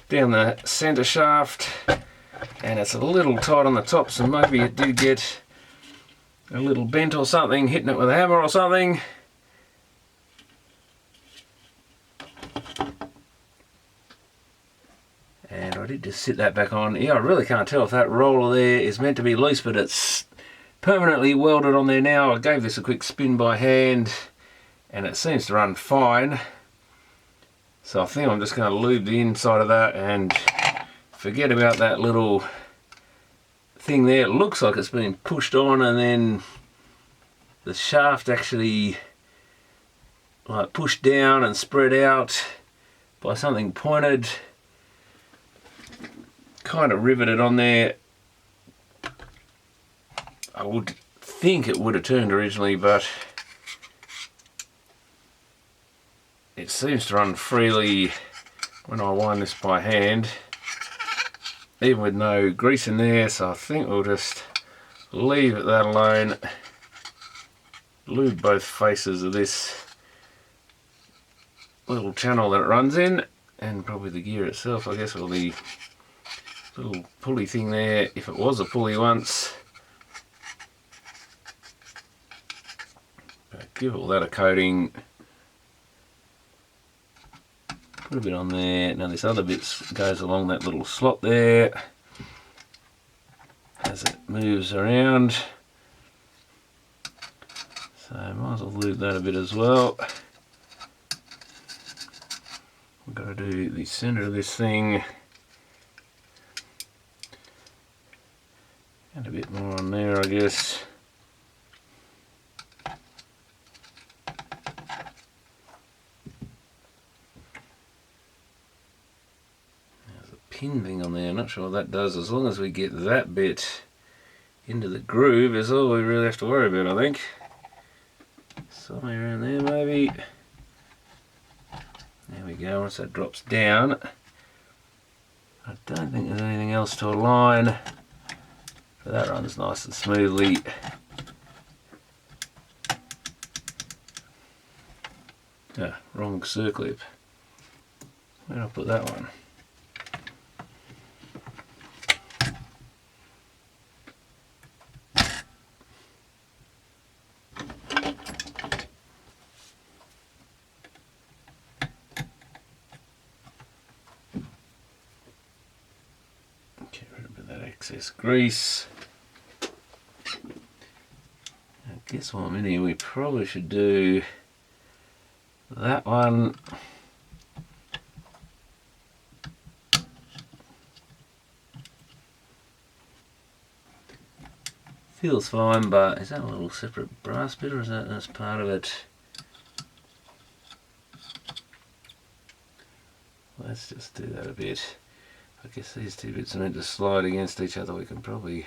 down the centre shaft, and it's a little tight on the top, so maybe it did get a little bent or something, hitting it with a hammer or something. And I did just sit that back on. Yeah, I really can't tell if that roller there is meant to be loose, but it's permanently welded on there now. I gave this a quick spin by hand and it seems to run fine. So I think I'm just going to lube the inside of that and forget about that little thing there. It looks like it's been pushed on and then the shaft actually like pushed down and spread out by something pointed, kind of riveted on there. I would think it would have turned originally, but it seems to run freely when I wind this by hand, even with no grease in there. So I think we'll just leave it that alone, lube both faces of this little channel that it runs in, and probably the gear itself, I guess, or the little pulley thing there, if it was a pulley once. But give all that a coating. Put a bit on there. Now this other bit goes along that little slot there as it moves around. So might as well lube that a bit as well. We've got to do the centre of this thing. And a bit more on there, I guess. There's a pin thing on there, I'm not sure what that does. As long as we get that bit into the groove is all we really have to worry about, I think. Somewhere around there maybe. There we go, once that drops down. I don't think there's anything else to align. But that runs nice and smoothly. Ah, wrong circlip. Where did I put that one? Get rid of that excess grease. I guess while I'm in here we probably should do that one. Feels fine, but is that a little separate brass bit or is that as part of it? Let's just do that a bit. I guess these two bits are meant to slide against each other. We can probably,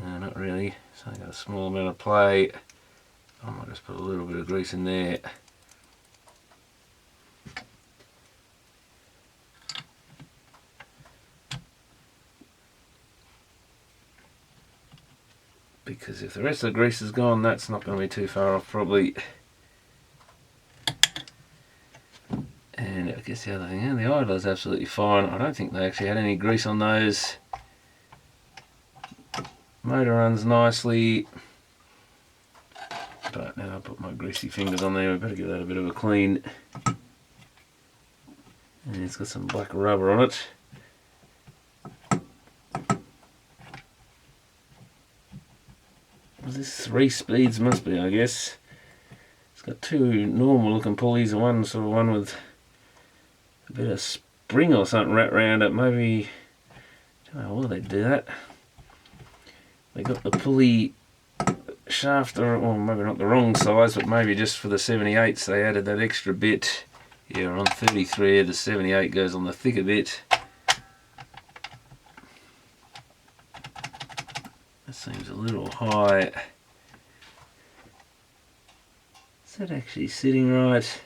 not really. So I got a small amount of play. I might just put a little bit of grease in there. Because if the rest of the grease is gone, that's not going to be too far off probably. And I guess the other thing, the idler's absolutely fine. I don't think they actually had any grease on those. Motor runs nicely. But now I put my greasy fingers on there, we better give that a bit of a clean. And it's got some black rubber on it. This 3 speeds must be, I guess. It's got 2 normal looking pulleys and one sort of one with a bit of spring or something wrapped around it. Maybe, I don't know why they do that. They got the pulley shaft, or well, maybe not the wrong size, but maybe just for the 78s they added that extra bit. Yeah, on 33 the 78 goes on the thicker bit. That seems a little high. Is that actually sitting right?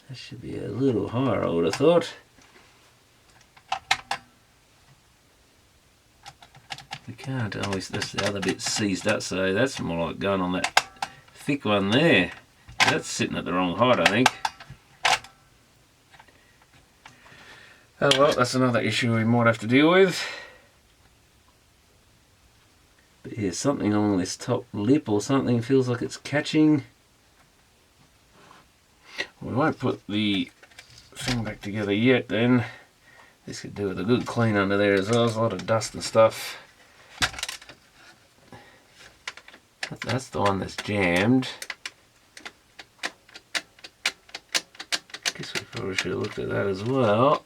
That should be a little higher, I would have thought. We can't always, that's the other bit seized up, so that's more like going on that thick one there. That's sitting at the wrong height, I think. Oh well, that's another issue we might have to deal with. But yeah, something on this top lip or something feels like it's catching. We won't put the thing back together yet then. This could do with a good clean under there as well. There's a lot of dust and stuff. That's the one that's jammed. Guess we probably should have looked at that as well.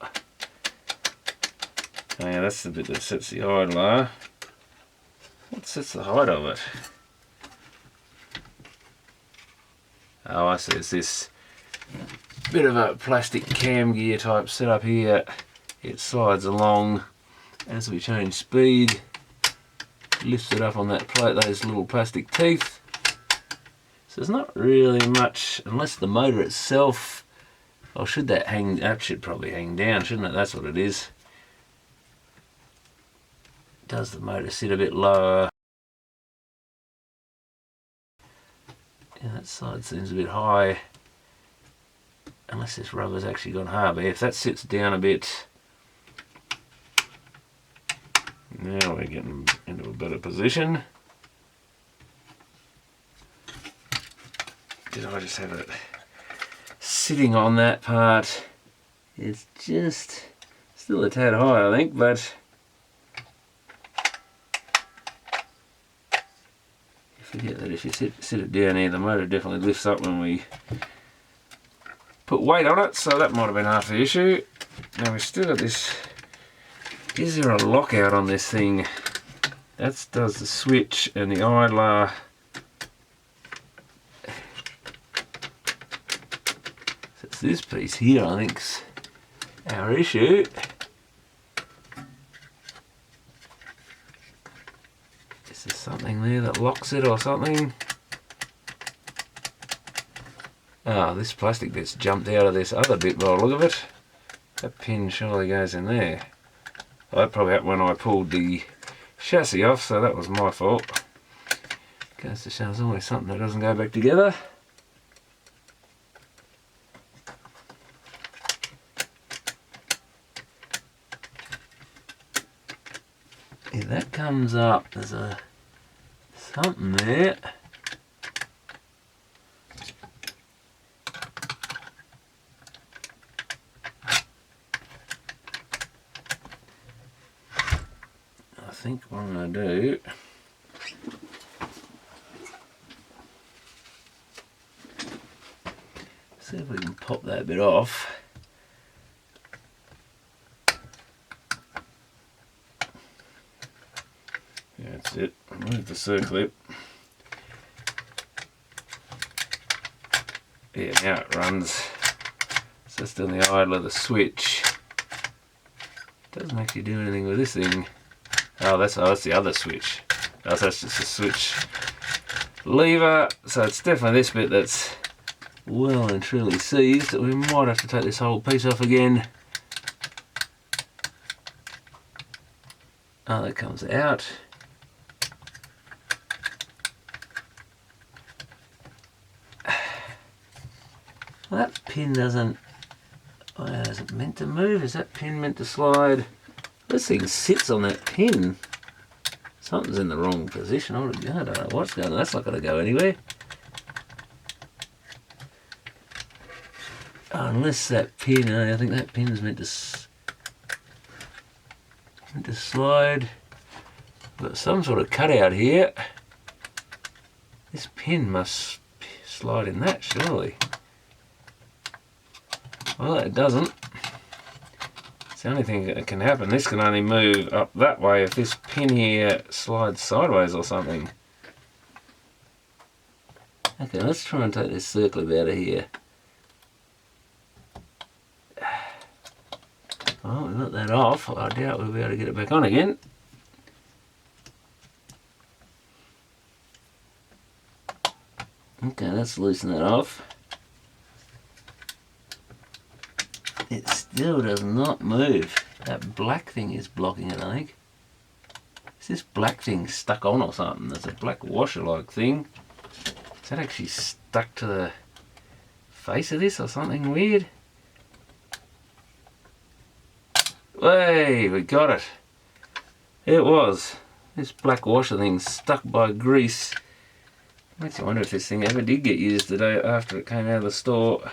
Oh yeah, that's the bit that sets the idler. What sets the height of it? Oh, I see. It's this bit of a plastic cam gear type setup here. It slides along as we change speed. Lifts it up on that plate, those little plastic teeth. So there's not really much, unless the motor itself, or should that hang, that should probably hang down, shouldn't it? That's what it is. Does the motor sit a bit lower? Yeah, that side seems a bit high. Unless this rubber's actually gone hard, but if that sits down a bit, now we're getting into a better position. Did I just have it sitting on that part? It's just still a tad high, I think, but you forget that if you sit it down here, the motor definitely lifts up when we put weight on it, so that might have been half the issue. Now we've still got this. Is there a lockout on this thing? That does the switch and the idler. So it's this piece here, I think's our issue. Is there something there that locks it or something? Ah, this plastic bit's jumped out of this other bit by the look of it. That pin surely goes in there. Well, that probably happened when I pulled the chassis off, so that was my fault. Goes to show there's always something that doesn't go back together. If that comes up, there's a something there. I think what I'm going to do, see if we can pop that bit off. Yeah, that's it. Move the circlip. Yeah, now it runs. So it's doing the idler, the switch. Doesn't actually do anything with this thing. Oh, that's the other switch. Oh, so that's just a switch lever. So it's definitely this bit that's well and truly seized. We might have to take this whole piece off again. Oh, that comes out. Well, that pin doesn't. Oh, is it meant to move? Is that pin meant to slide? This thing sits on that pin. Something's in the wrong position. I don't know what's going on. That's not going to go anywhere. Unless that pin, I think that pin's meant to slide. Got some sort of cutout here. This pin must slide in that, surely. Well, it doesn't. It's the only thing that can happen. This can only move up that way if this pin here slides sideways or something. Okay, let's try and take this circlip out of here. Well, we got that off. I doubt we'll be able to get it back on again. Okay, let's loosen that off. It still does not move. That black thing is blocking it, I think. Is this black thing stuck on or something? There's a black washer-like thing. Is that actually stuck to the face of this or something weird? Hey, we got it. It was. This black washer thing stuck by grease. Makes you wonder if this thing ever did get used the day after it came out of the store.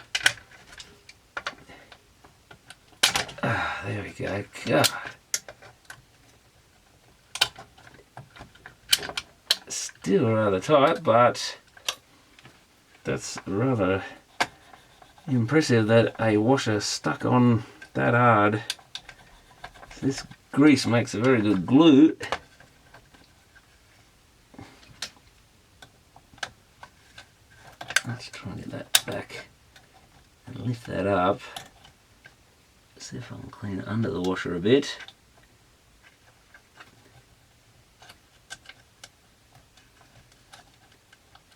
Ah, there we go. God. Still rather tight, but that's rather impressive that a washer stuck on that hard. This grease makes a very good glue. Let's try and get that back and lift that up. See if I can clean it under the washer a bit.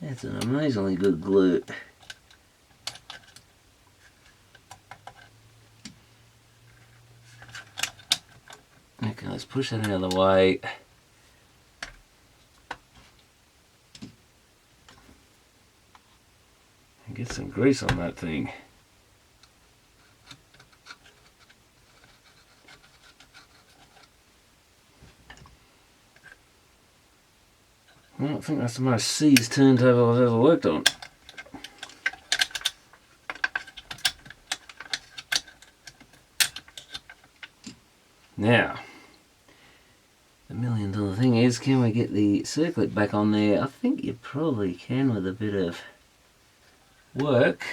It's an amazingly good glue. Okay, let's push that out of the way. And get some grease on that thing. Well, I think that's the most seized turntable I've ever worked on. Now, the $1,000,000 thing is, can we get the circlip back on there? I think you probably can with a bit of work.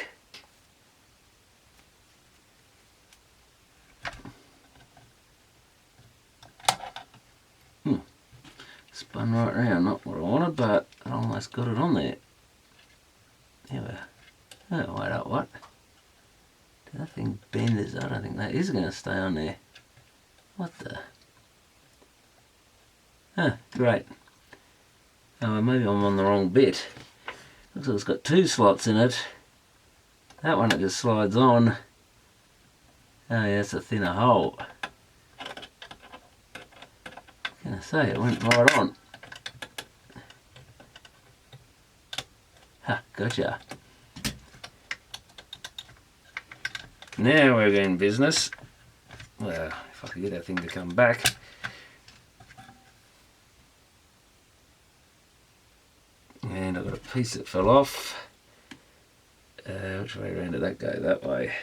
Spun right around, not what I wanted, but I almost got it on there. Yeah, oh, wait up, what? Did that thing bend? I don't think that is going to stay on there. What the? Huh, great. Oh, maybe I'm on the wrong bit. Looks like it's got 2 slots in it. That one it just slides on. Oh yeah, it's a thinner hole. What can I say? It went right on. Ha, gotcha. Now we're in business. Well, if I could get that thing to come back. And I've got a piece that fell off. Which way around did that go? That way.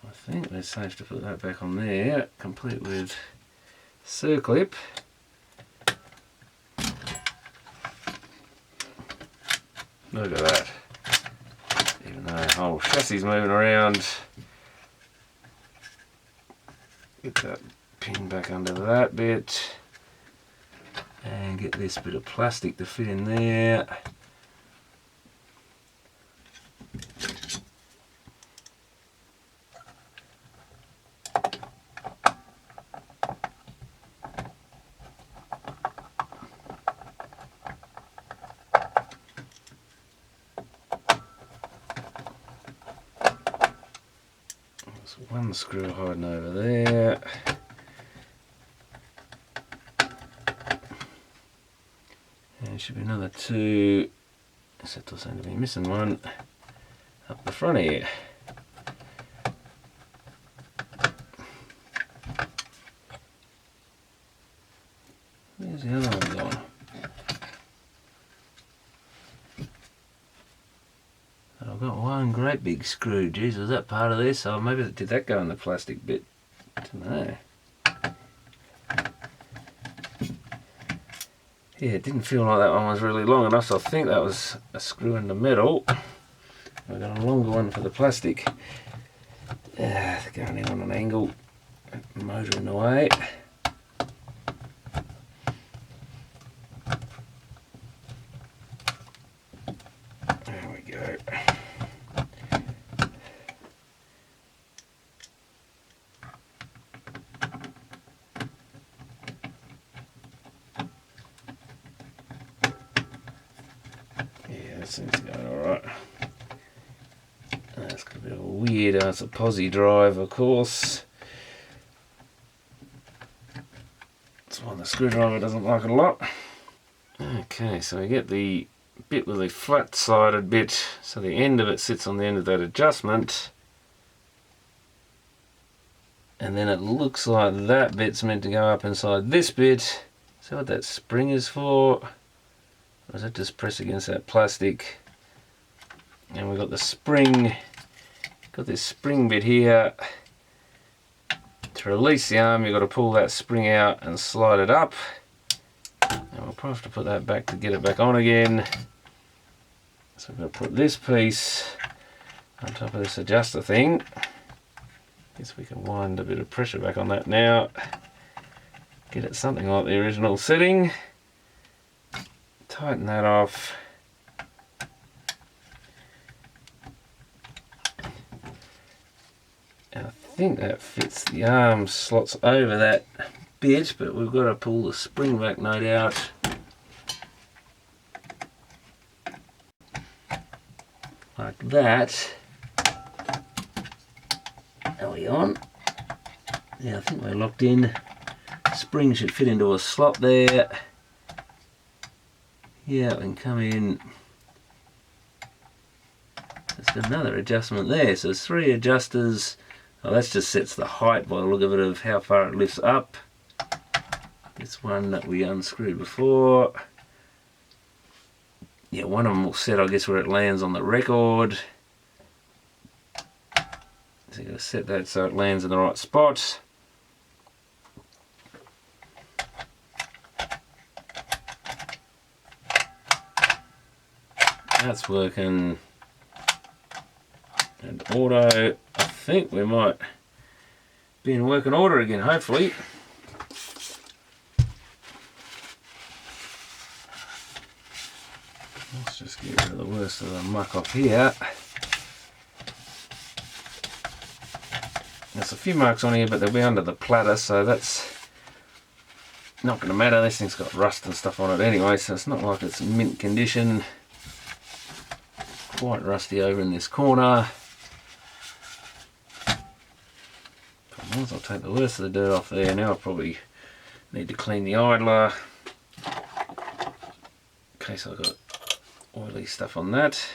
I think we're safe to put that back on there, complete with circlip. Look at that. Even though the whole chassis is moving around, get that pin back under that bit and get this bit of plastic to fit in there. There's one screw hiding over there. And there should be another 2, except I seem to be missing one, up the front here. Where's the other one gone? I've got one great big screw. Geez, was that part of this? Oh, maybe did that go in the plastic bit? I don't know. Yeah, it didn't feel like that one was really long enough, so I think that was a screw in the middle. I've got a longer one for the plastic. Going in on an angle, motor in the way. seems to go alright. That's got a bit of a weird, it's a posi drive, of course. That's one the screwdriver doesn't like it a lot. Okay, so we get the bit with the flat-sided bit, so the end of it sits on the end of that adjustment. And then it looks like that bit's meant to go up inside this bit. So what that spring is for? Or is it just press against that plastic? And we've got the spring, got this spring bit here. To release the arm, you've got to pull that spring out and slide it up. And we'll probably have to put that back to get it back on again. So we're going to put this piece on top of this adjuster thing. Guess we can wind a bit of pressure back on that now. Get it something like the original setting. Tighten that off. And I think that fits the arm slots over that bit, but we've got to pull the spring back, no doubt. Like that. Are we on? Yeah, I think we're locked in. Spring should fit into a slot there. Yeah, we can come in. There's got another adjustment there. So there's 3 adjusters. Oh, that just sets the height by the look of it of how far it lifts up. This one that we unscrewed before. Yeah, one of them will set, I guess, where it lands on the record. So you've got to set that so it lands in the right spot. That's working. And auto, I think we might be in working order again, hopefully. Let's just get rid of the worst of the muck off here. There's a few marks on here, but they'll be under the platter, so that's not going to matter. This thing's got rust and stuff on it anyway, so it's not like it's mint condition. Quite rusty over in this corner. I'll take the worst of the dirt off there. Now I probably need to clean the idler in case I've got oily stuff on that.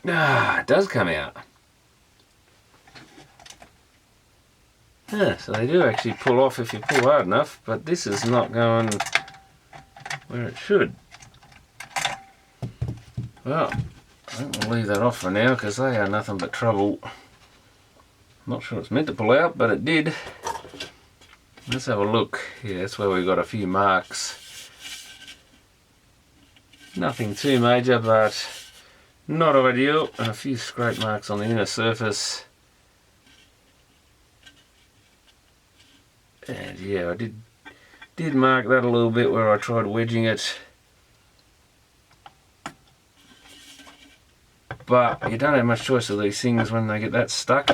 Ah, it does come out. Yeah, so they do actually pull off if you pull hard enough, but this is not going where it should. Well, I think we'll leave that off for now because they are nothing but trouble. Not sure it's meant to pull out, but it did. Let's have a look. Yeah, that's where we've got a few marks. Nothing too major, but not ideal. And a few scrape marks on the inner surface. And yeah, I did mark that a little bit where I tried wedging it. But you don't have much choice of these things when they get that stuck.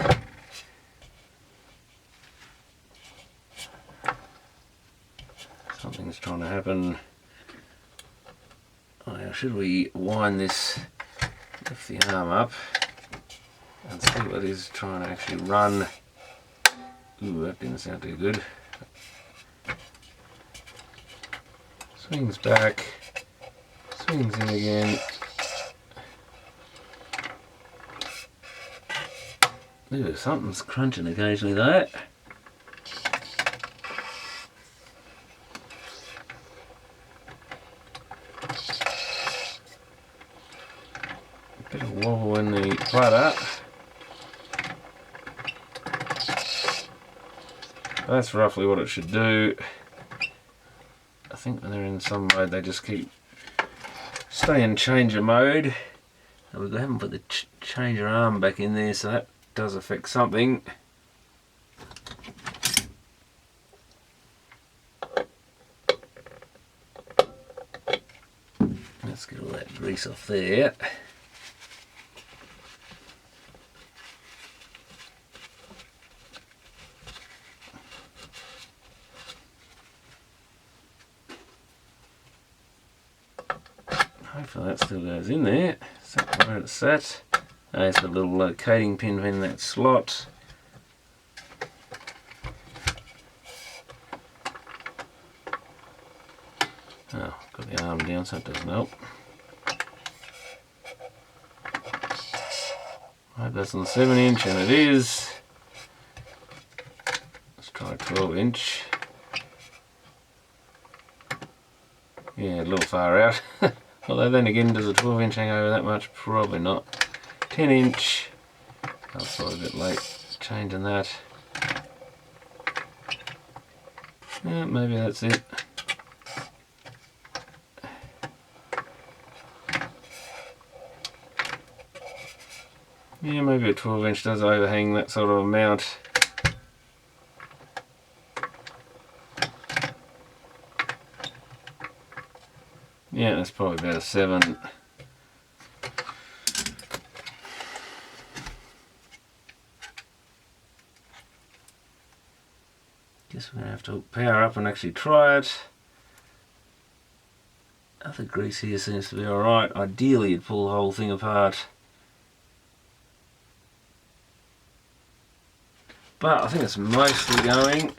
Something's trying to happen. Oh, now should we wind this, lift the arm up and see what it is trying to actually run. Ooh, that didn't sound too good. Swings back, swings in again. Ooh, something's crunching occasionally though. A bit of wobble in the platter. That's roughly what it should do. I think when they're in some mode they just keep stay in changer mode. And we haven't put the changer arm back in there, so that does affect something. Let's get all that grease off there. Hopefully that still goes in there. That's where it's set. There's a little locating pin in that slot. Oh, got the arm down so it doesn't help. I hope that's on the 7-inch, and it is. Let's try 12-inch. Yeah, a little far out. Although then again, does a 12-inch hang over that much? Probably not. 10-inch. I was probably a bit late changing that. Yeah, maybe that's it. Yeah, maybe a 12-inch does overhang that sort of amount. Yeah, that's probably about a 7. Guess we're going to have to power up and actually try it. Other grease here seems to be alright. Ideally you'd pull the whole thing apart. But I think it's mostly going.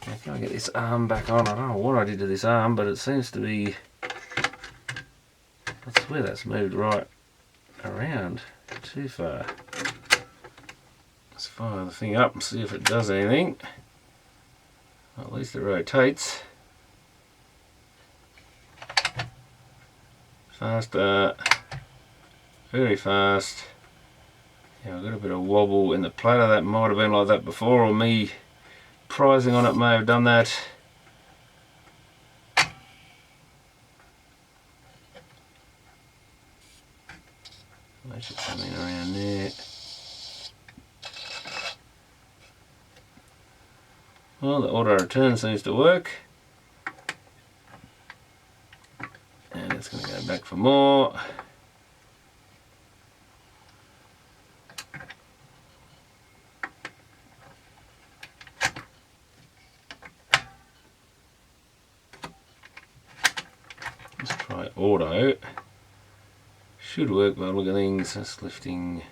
Now, can I get this arm back on? I don't know what I did to this arm, but it seems to be... I swear that's moved right around too far. Let's fire the thing up and see if it does anything. Well, at least it rotates. Faster. Very fast. Yeah, I've got a bit of wobble in the platter. That might have been like that before, or me prizing on it may have done that. That should come in around there. Well, the auto return seems to work. And it's going to go back for more. Let's try auto. Should work by the look of things. Just lifting.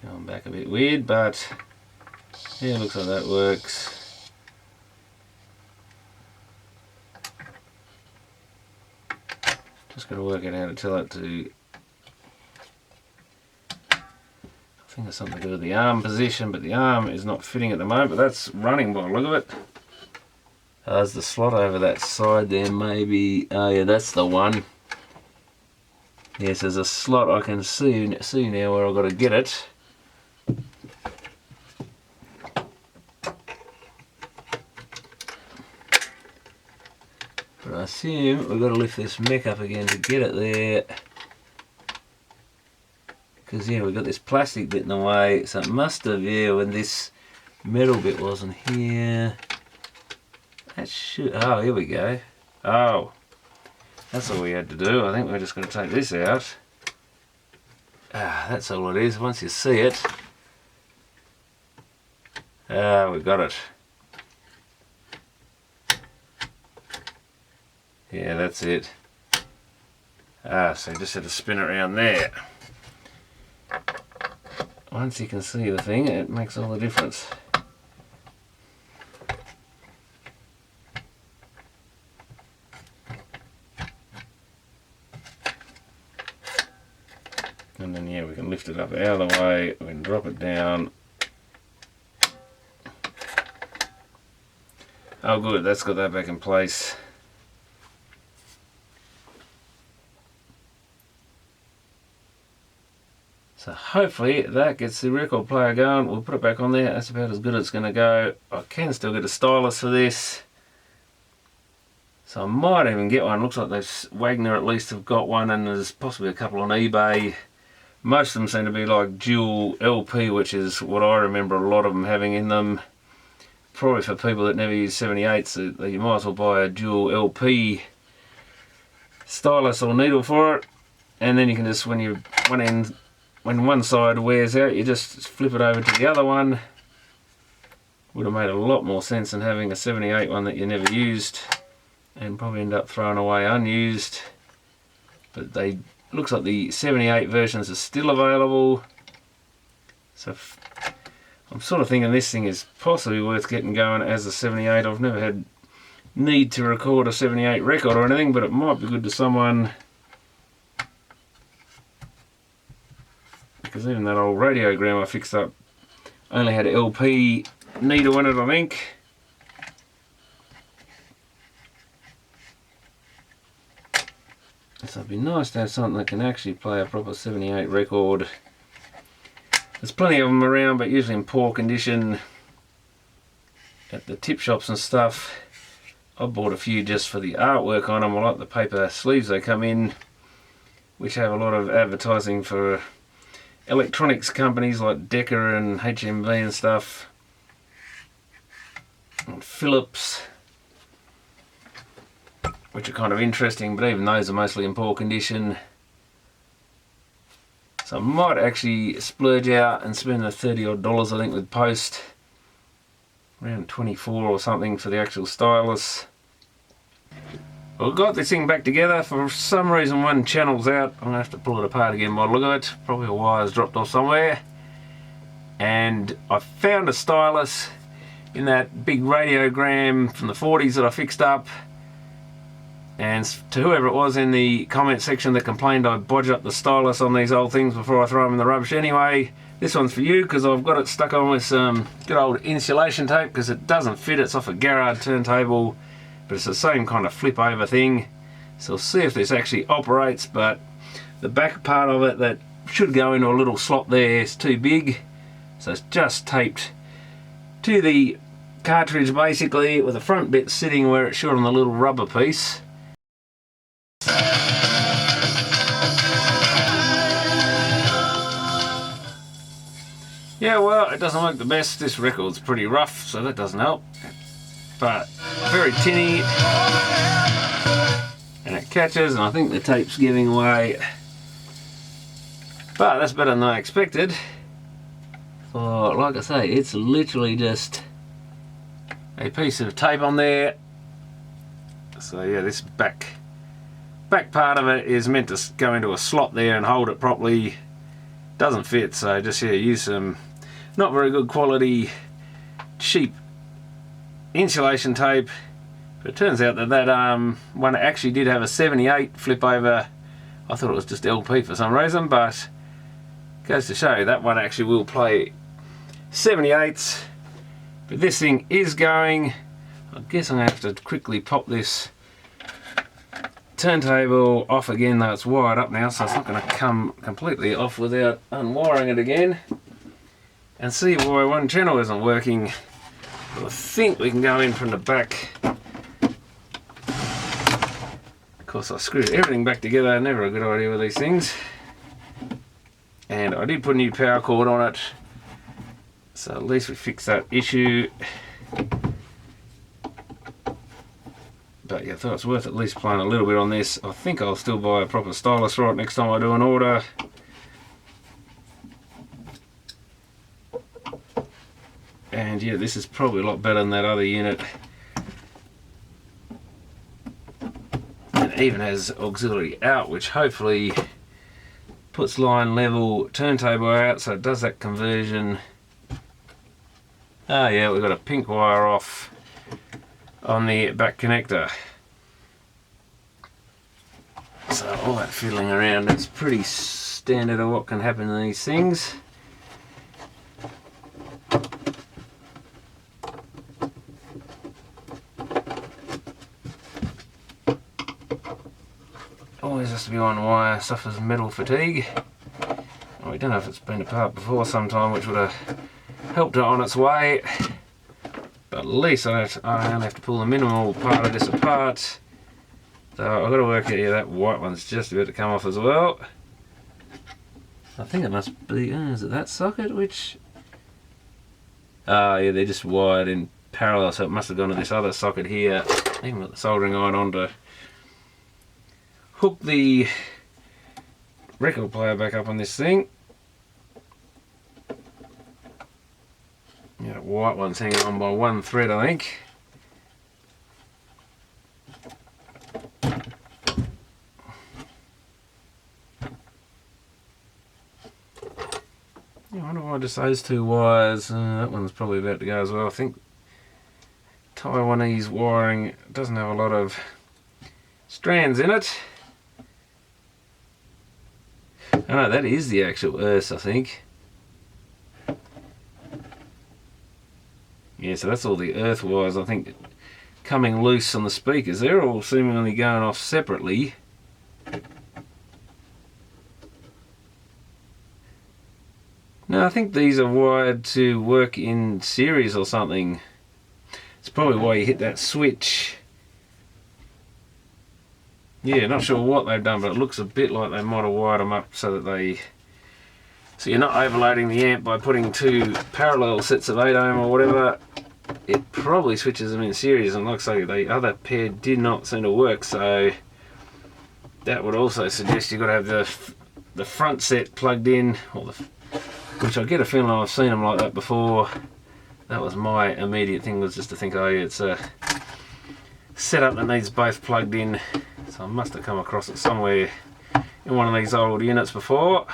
Going back a bit weird, but yeah, looks like that works. Just got to work out how to tell it to. I think there's something to do with the arm position, but the arm is not fitting at the moment, but that's running by the look of it. There's the slot over that side there, maybe. Oh yeah, that's the one. Yes, there's a slot I can see now where I've got to get it. But I assume we've got to lift this mech up again to get it there. Because yeah, we've got this plastic bit in the way, so it must have, yeah, when this metal bit wasn't here. That should, oh, here we go. Oh, that's all we had to do. I think we're just going to take this out. Ah, that's all it is. Once you see it. Ah, we got it. Yeah, that's it. Ah, so you just had to spin it around there. Once you can see the thing, it makes all the difference. And then yeah, we can lift it up out of the way, we can drop it down. Oh good, that's got that back in place. So hopefully that gets the record player going. We'll put it back on there. That's about as good as it's going to go. I can still get a stylus for this. So I might even get one. Looks like Wagner at least have got one, and there's possibly a couple on eBay. Most of them seem to be like dual LP, which is what I remember a lot of them having in them. Probably for people that never use 78s, you might as well buy a dual LP stylus or needle for it. And then you can just, when one side wears out, you just flip it over to the other one. Would have made a lot more sense than having a 78 one that you never used. and probably end up throwing away unused. But they looks like the 78 versions are still available. So I'm sort of thinking this thing is possibly worth getting going as a 78. I've never had need to record a 78 record or anything, but it might be good to someone, because even that old Radiogram I fixed up only had LP needle in it, I think. So it'd be nice to have something that can actually play a proper 78 record. There's plenty of them around, but usually in poor condition at the tip shops and stuff. I bought a few just for the artwork on them. I like the paper sleeves they come in, which have a lot of advertising for electronics companies like Decca and HMV and stuff, and Philips, which are kind of interesting, but even those are mostly in poor condition. So I might actually splurge out and spend the $30 odd I think with post, around 24 or something for the actual stylus. Well, I got this thing back together. For some reason one channel's out. I'm going to have to pull it apart again by the look of it. Probably a wire's dropped off somewhere. And I found a stylus in that big radiogram from the 40s that I fixed up. And to whoever it was in the comment section that complained I bodge up the stylus on these old things before I throw them in the rubbish anyway, this one's for you, because I've got it stuck on with some good old insulation tape, because it doesn't fit. It's off a Garrard turntable, but it's the same kind of flip over thing. So we'll see if this actually operates, but the back part of it that should go into a little slot there is too big, so it's just taped to the cartridge basically, with the front bit sitting where it should on the little rubber piece. Yeah, well, it doesn't look the best. This record's pretty rough, so that doesn't help. But very tinny, and it catches, and I think the tape's giving away. But that's better than I expected. Oh, like I say, it's literally just a piece of tape on there. So yeah, this back part of it is meant to go into a slot there and hold it properly. Doesn't fit, so just yeah, use some not very good quality cheap insulation tape. But it turns out that one actually did have a 78 flip over. I thought it was just LP for some reason, but it goes to show that one actually will play 78s. But this thing is going. I guess I'm going to have to quickly pop this turntable off again, though it's wired up now, so it's not going to come completely off without unwiring it again, and see why one channel isn't working. But I think we can go in from the back. Of course, I screwed everything back together, never a good idea with these things. And I did put a new power cord on it, so at least we fixed that issue. But yeah, I thought it's worth at least playing a little bit on this. I think I'll still buy a proper stylus for it next time I do an order. And yeah, this is probably a lot better than that other unit. And even has auxiliary out, which hopefully puts line level turntable out, so it does that conversion. Oh yeah, we've got a pink wire off on the back connector. So all that fiddling around, it's pretty standard of what can happen in these things. Always has to be one wire, suffers metal fatigue. Well, we don't know if it's been apart before sometime, which would have helped it on its way. But at least I only have to pull the minimal part of this apart. So I've got to work out, yeah, that white one's just about to come off as well. I think it must be, is it that socket which? Yeah, they're just wired in parallel, so it must have gone to this other socket here. Even got the soldering iron on to hook the record player back up on this thing. Yeah, white one's hanging on by one thread, I think. I wonder why just those two wires. That one's probably about to go as well. I think Taiwanese wiring doesn't have a lot of strands in it. Oh no, that is the actual earth, I think. Yeah, so that's all the earth wires, I think, coming loose on the speakers. They're all seemingly going off separately. No, I think these are wired to work in series or something. It's probably why you hit that switch. Yeah, not sure what they've done, but it looks a bit like they might have wired them up so that they... So you're not overloading the amp by putting two parallel sets of 8 ohm or whatever. It probably switches them in series, and like I say, the other pair did not seem to work, so that would also suggest you've got to have the front set plugged in, or which I get a feeling I've seen them like that before. That was my immediate thing, was just to think, oh yeah, it's a setup that needs both plugged in. So I must have come across it somewhere in one of these old units before.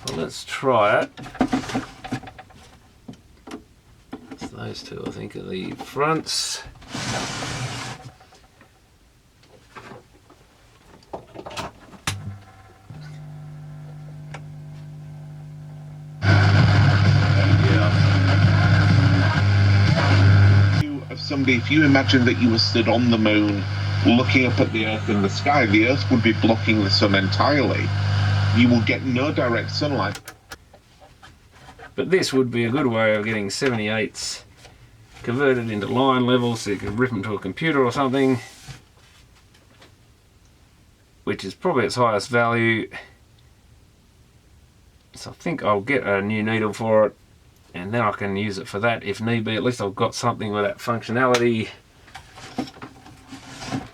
Well, let's try it. So those two, I think, are the fronts. Somebody, if you imagine that you were stood on the moon looking up at the earth and the sky, the earth would be blocking the sun entirely. You will get no direct sunlight. But this would be a good way of getting 78s converted into line levels, so you could rip them to a computer or something, which is probably its highest value. So I think I'll get a new needle for it, and then I can use it for that if need be. At least I've got something with that functionality.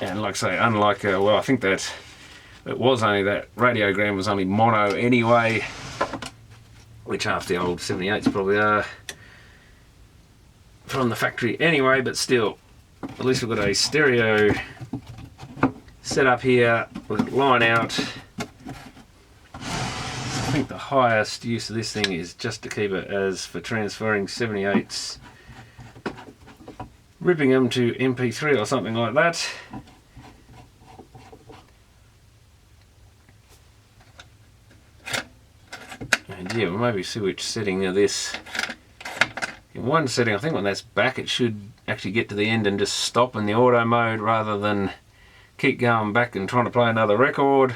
And like I say, unlike, well, I think that it was only that radiogram was only mono anyway, which half the old 78s probably are from the factory anyway, but still, at least we've got a stereo setup here with line out. I think the highest use of this thing is just to keep it as for transferring 78s, ripping them to MP3 or something like that. And yeah, we'll maybe see which setting of this. In one setting, I think when that's back, it should actually get to the end and just stop in the auto mode rather than keep going back and trying to play another record.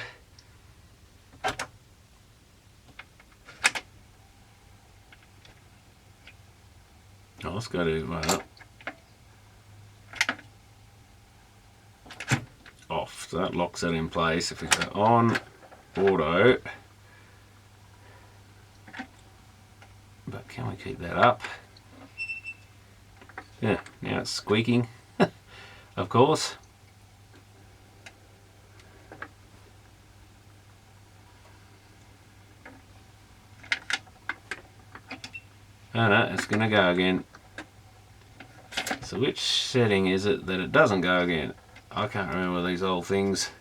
Oh, let's go to off. So that locks that in place. If we go on auto, but can we keep that up? Yeah, now it's squeaking, of course. Oh no, it's going to go again. So which setting is it that it doesn't go again? I can't remember these old things.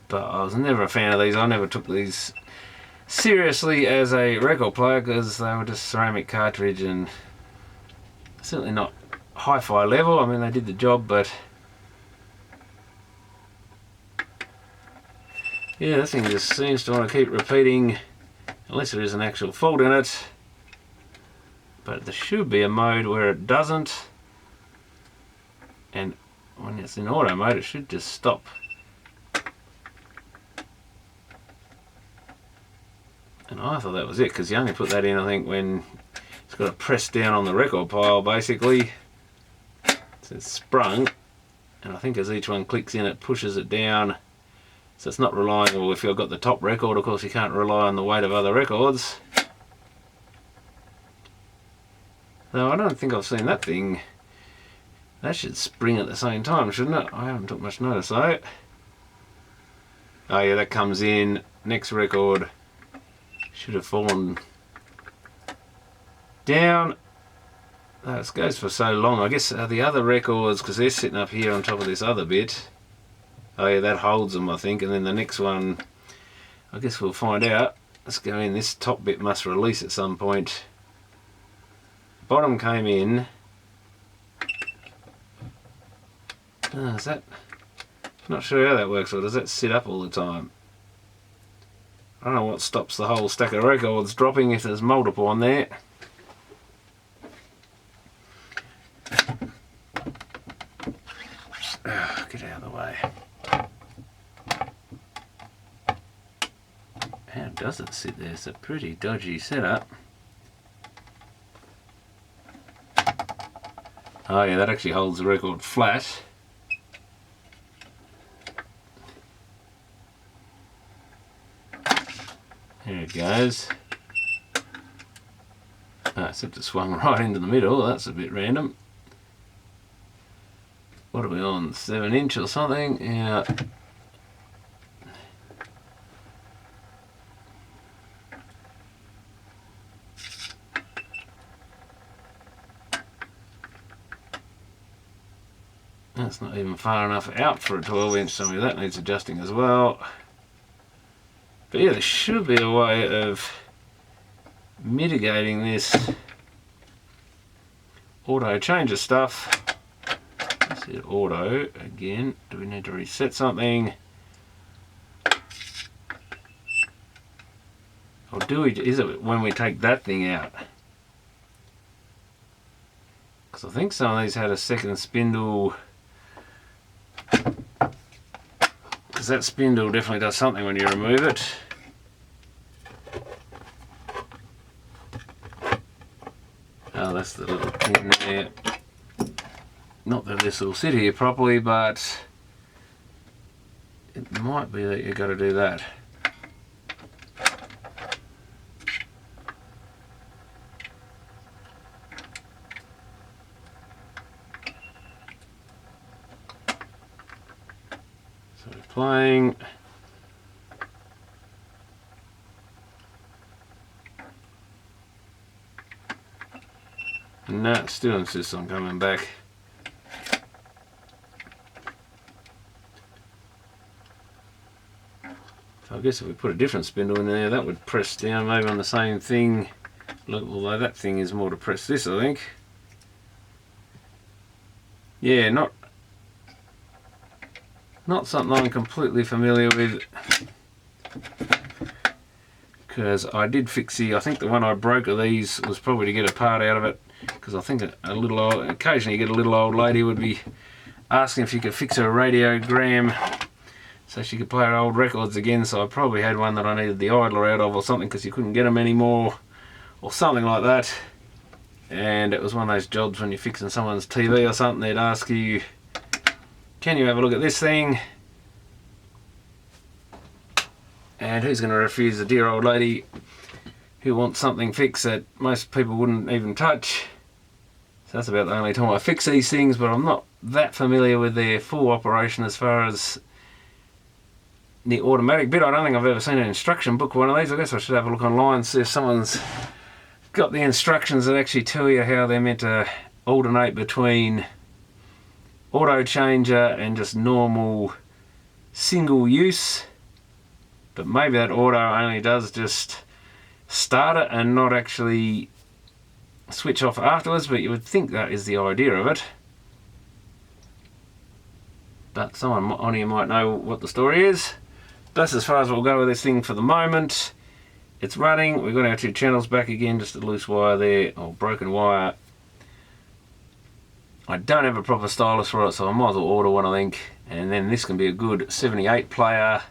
But I was never a fan of these. I never took these seriously as a record player because they were just ceramic cartridge and certainly not hi-fi level. I mean, they did the job, but yeah, this thing just seems to want to keep repeating unless there is an actual fault in it. But there should be a mode where it doesn't, and when it's in auto mode it should just stop. And I thought that was it, because you only put that in, I think, when it's got to press down on the record pile basically. So it's sprung, and I think as each one clicks in it pushes it down. So it's not relying, well, if you've got the top record, of course you can't rely on the weight of other records. No, I don't think I've seen that thing. That should spring at the same time, shouldn't it? I haven't took much notice though. Oh yeah, that comes in. Next record should have fallen down. That goes for so long. I guess the other records, because they're sitting up here on top of this other bit. Oh yeah, that holds them, I think. And then the next one I guess we'll find out. Let's go in. This top bit must release at some point. Bottom came in. Oh, is that... Not sure how that works, or does that sit up all the time? I don't know what stops the whole stack of records dropping if there's multiple on there. Oh, get out of the way. How does it sit there? It's a pretty dodgy setup. Oh yeah, that actually holds the record flat. There it goes. Ah, except it swung right into the middle. That's a bit random. What are we on? 7" or something? Yeah. That's not even far enough out for a 12", so maybe that needs adjusting as well. But yeah, there should be a way of mitigating this auto changer stuff. Let's hit auto again. Do we need to reset something? Or do we, is it when we take that thing out? Because I think some of these had a second spindle. Because that spindle definitely does something when you remove it. Oh, that's the little pin there. Not that this will sit here properly, but it might be that you've got to do that. So we're playing. No, it still insists on coming back. So I guess if we put a different spindle in there, that would press down maybe on the same thing. Although that thing is more to press this, I think. Yeah, not something I'm completely familiar with. Because I did fix I think the one I broke of these was probably to get a part out of it. Because I think occasionally you get a little old lady would be asking if you could fix her radiogram so she could play her old records again. So I probably had one that I needed the idler out of or something because you couldn't get them anymore or something like that. And it was one of those jobs when you're fixing someone's TV or something, they'd ask you, can you have a look at this thing? And who's going to refuse a dear old lady who wants something fixed that most people wouldn't even touch? So that's about the only time I fix these things, but I'm not that familiar with their full operation as far as the automatic bit. I don't think I've ever seen an instruction book for one of these. I guess I should have a look online and see if someone's got the instructions that actually tell you how they're meant to alternate between auto changer and just normal single use. But maybe that auto only does just start it and not actually switch off afterwards, but you would think that is the idea of it. But someone on here might know what the story is. That's as far as we'll go with this thing for the moment. It's running. We've got our 2 channels back again, just a loose wire there, or broken wire. I don't have a proper stylus for it, so I might as well order one, I think. And then this can be a good 78 player.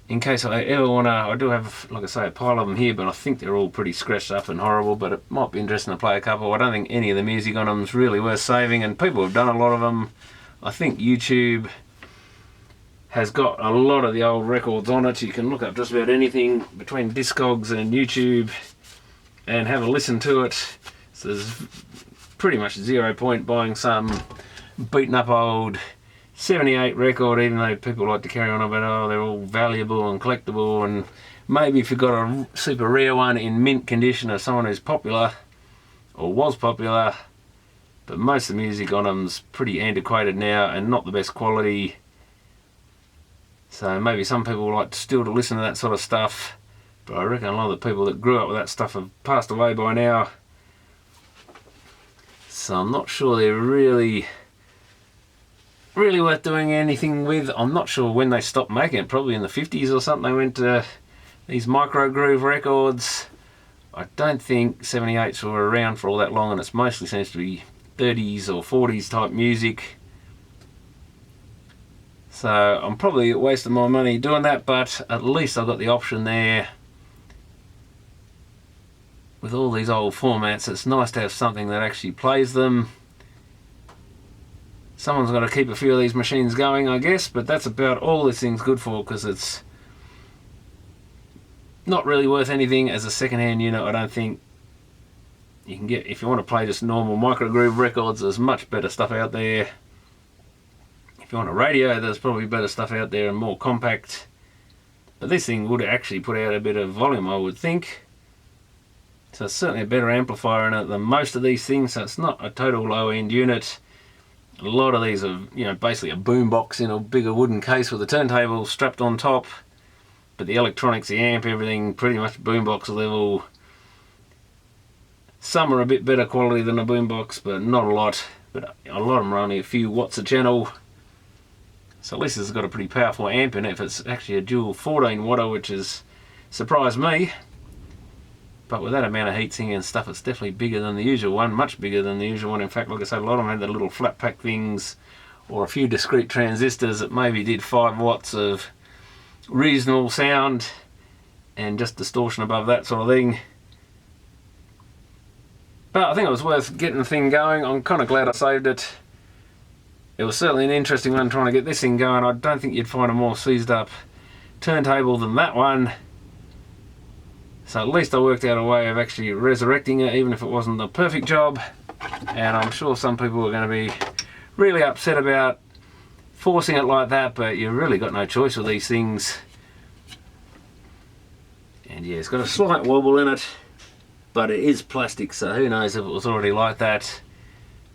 In case I ever want to, I do have, like I say, a pile of them here, but I think they're all pretty scratched up and horrible, but it might be interesting to play a couple. I don't think any of the music on them is really worth saving, and people have done a lot of them. I think YouTube has got a lot of the old records on it. You can look up just about anything between Discogs and YouTube and have a listen to it. So there's pretty much 0 point buying some beaten up old 78 record, even though people like to carry on about, oh, they're all valuable and collectible, and maybe if you've got a super rare one in mint condition or someone who's popular or was popular, but most of the music on them's pretty antiquated now and not the best quality. So maybe some people like still to listen to that sort of stuff, but I reckon a lot of the people that grew up with that stuff have passed away by now. So I'm not sure they're really worth doing anything with. I'm not sure when they stopped making it, probably in the 50s or something. They went to these micro groove records. I don't think 78s were around for all that long, and it's mostly seems to be 30s or 40s type music. So I'm probably wasting my money doing that, but at least I've got the option there. With all these old formats, it's nice to have something that actually plays them. Someone's got to keep a few of these machines going, I guess, but that's about all this thing's good for, because it's not really worth anything as a second-hand unit. I don't think you can get, if you want to play just normal micro groove records, there's much better stuff out there. If you want a radio, there's probably better stuff out there and more compact. But this thing would actually put out a bit of volume, I would think. So it's certainly a better amplifier in it than most of these things, so it's not a total low-end unit. A lot of these are, you know, basically a boombox in a bigger wooden case with a turntable strapped on top. But the electronics, the amp, everything, pretty much boombox level. Some are a bit better quality than a boombox, but not a lot. But a lot of them are only a few watts a channel. So at least it's got a pretty powerful amp in it if it's actually a dual 14 watt, which has surprised me. But with that amount of heatsink and stuff, it's definitely bigger than the usual one, much bigger than the usual one. In fact, like I said, a lot of them had the little flat pack things or a few discrete transistors that maybe did 5 watts of reasonable sound and just distortion above that sort of thing. But I think it was worth getting the thing going. I'm kind of glad I saved it. It was certainly an interesting one trying to get this thing going. I don't think you'd find a more seized up turntable than that one. So at least I worked out a way of actually resurrecting it, even if it wasn't the perfect job. And I'm sure some people are going to be really upset about forcing it like that, but you've really got no choice with these things. And yeah, it's got a slight wobble in it, but it is plastic, so who knows if it was already like that.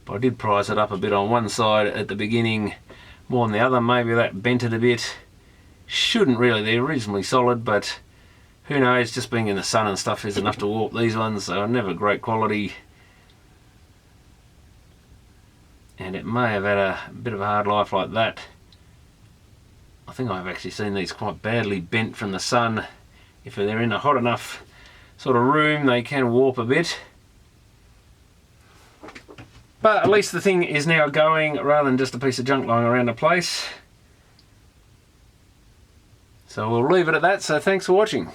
But I did prise it up a bit on one side at the beginning, more than the other. Maybe that bent it a bit. Shouldn't really, they're reasonably solid, but who knows, just being in the sun and stuff is enough to warp these ones. They are never great quality. And it may have had a bit of a hard life like that. I think I've actually seen these quite badly bent from the sun. If they're in a hot enough sort of room, they can warp a bit. But at least the thing is now going rather than just a piece of junk lying around the place. So we'll leave it at that, so thanks for watching.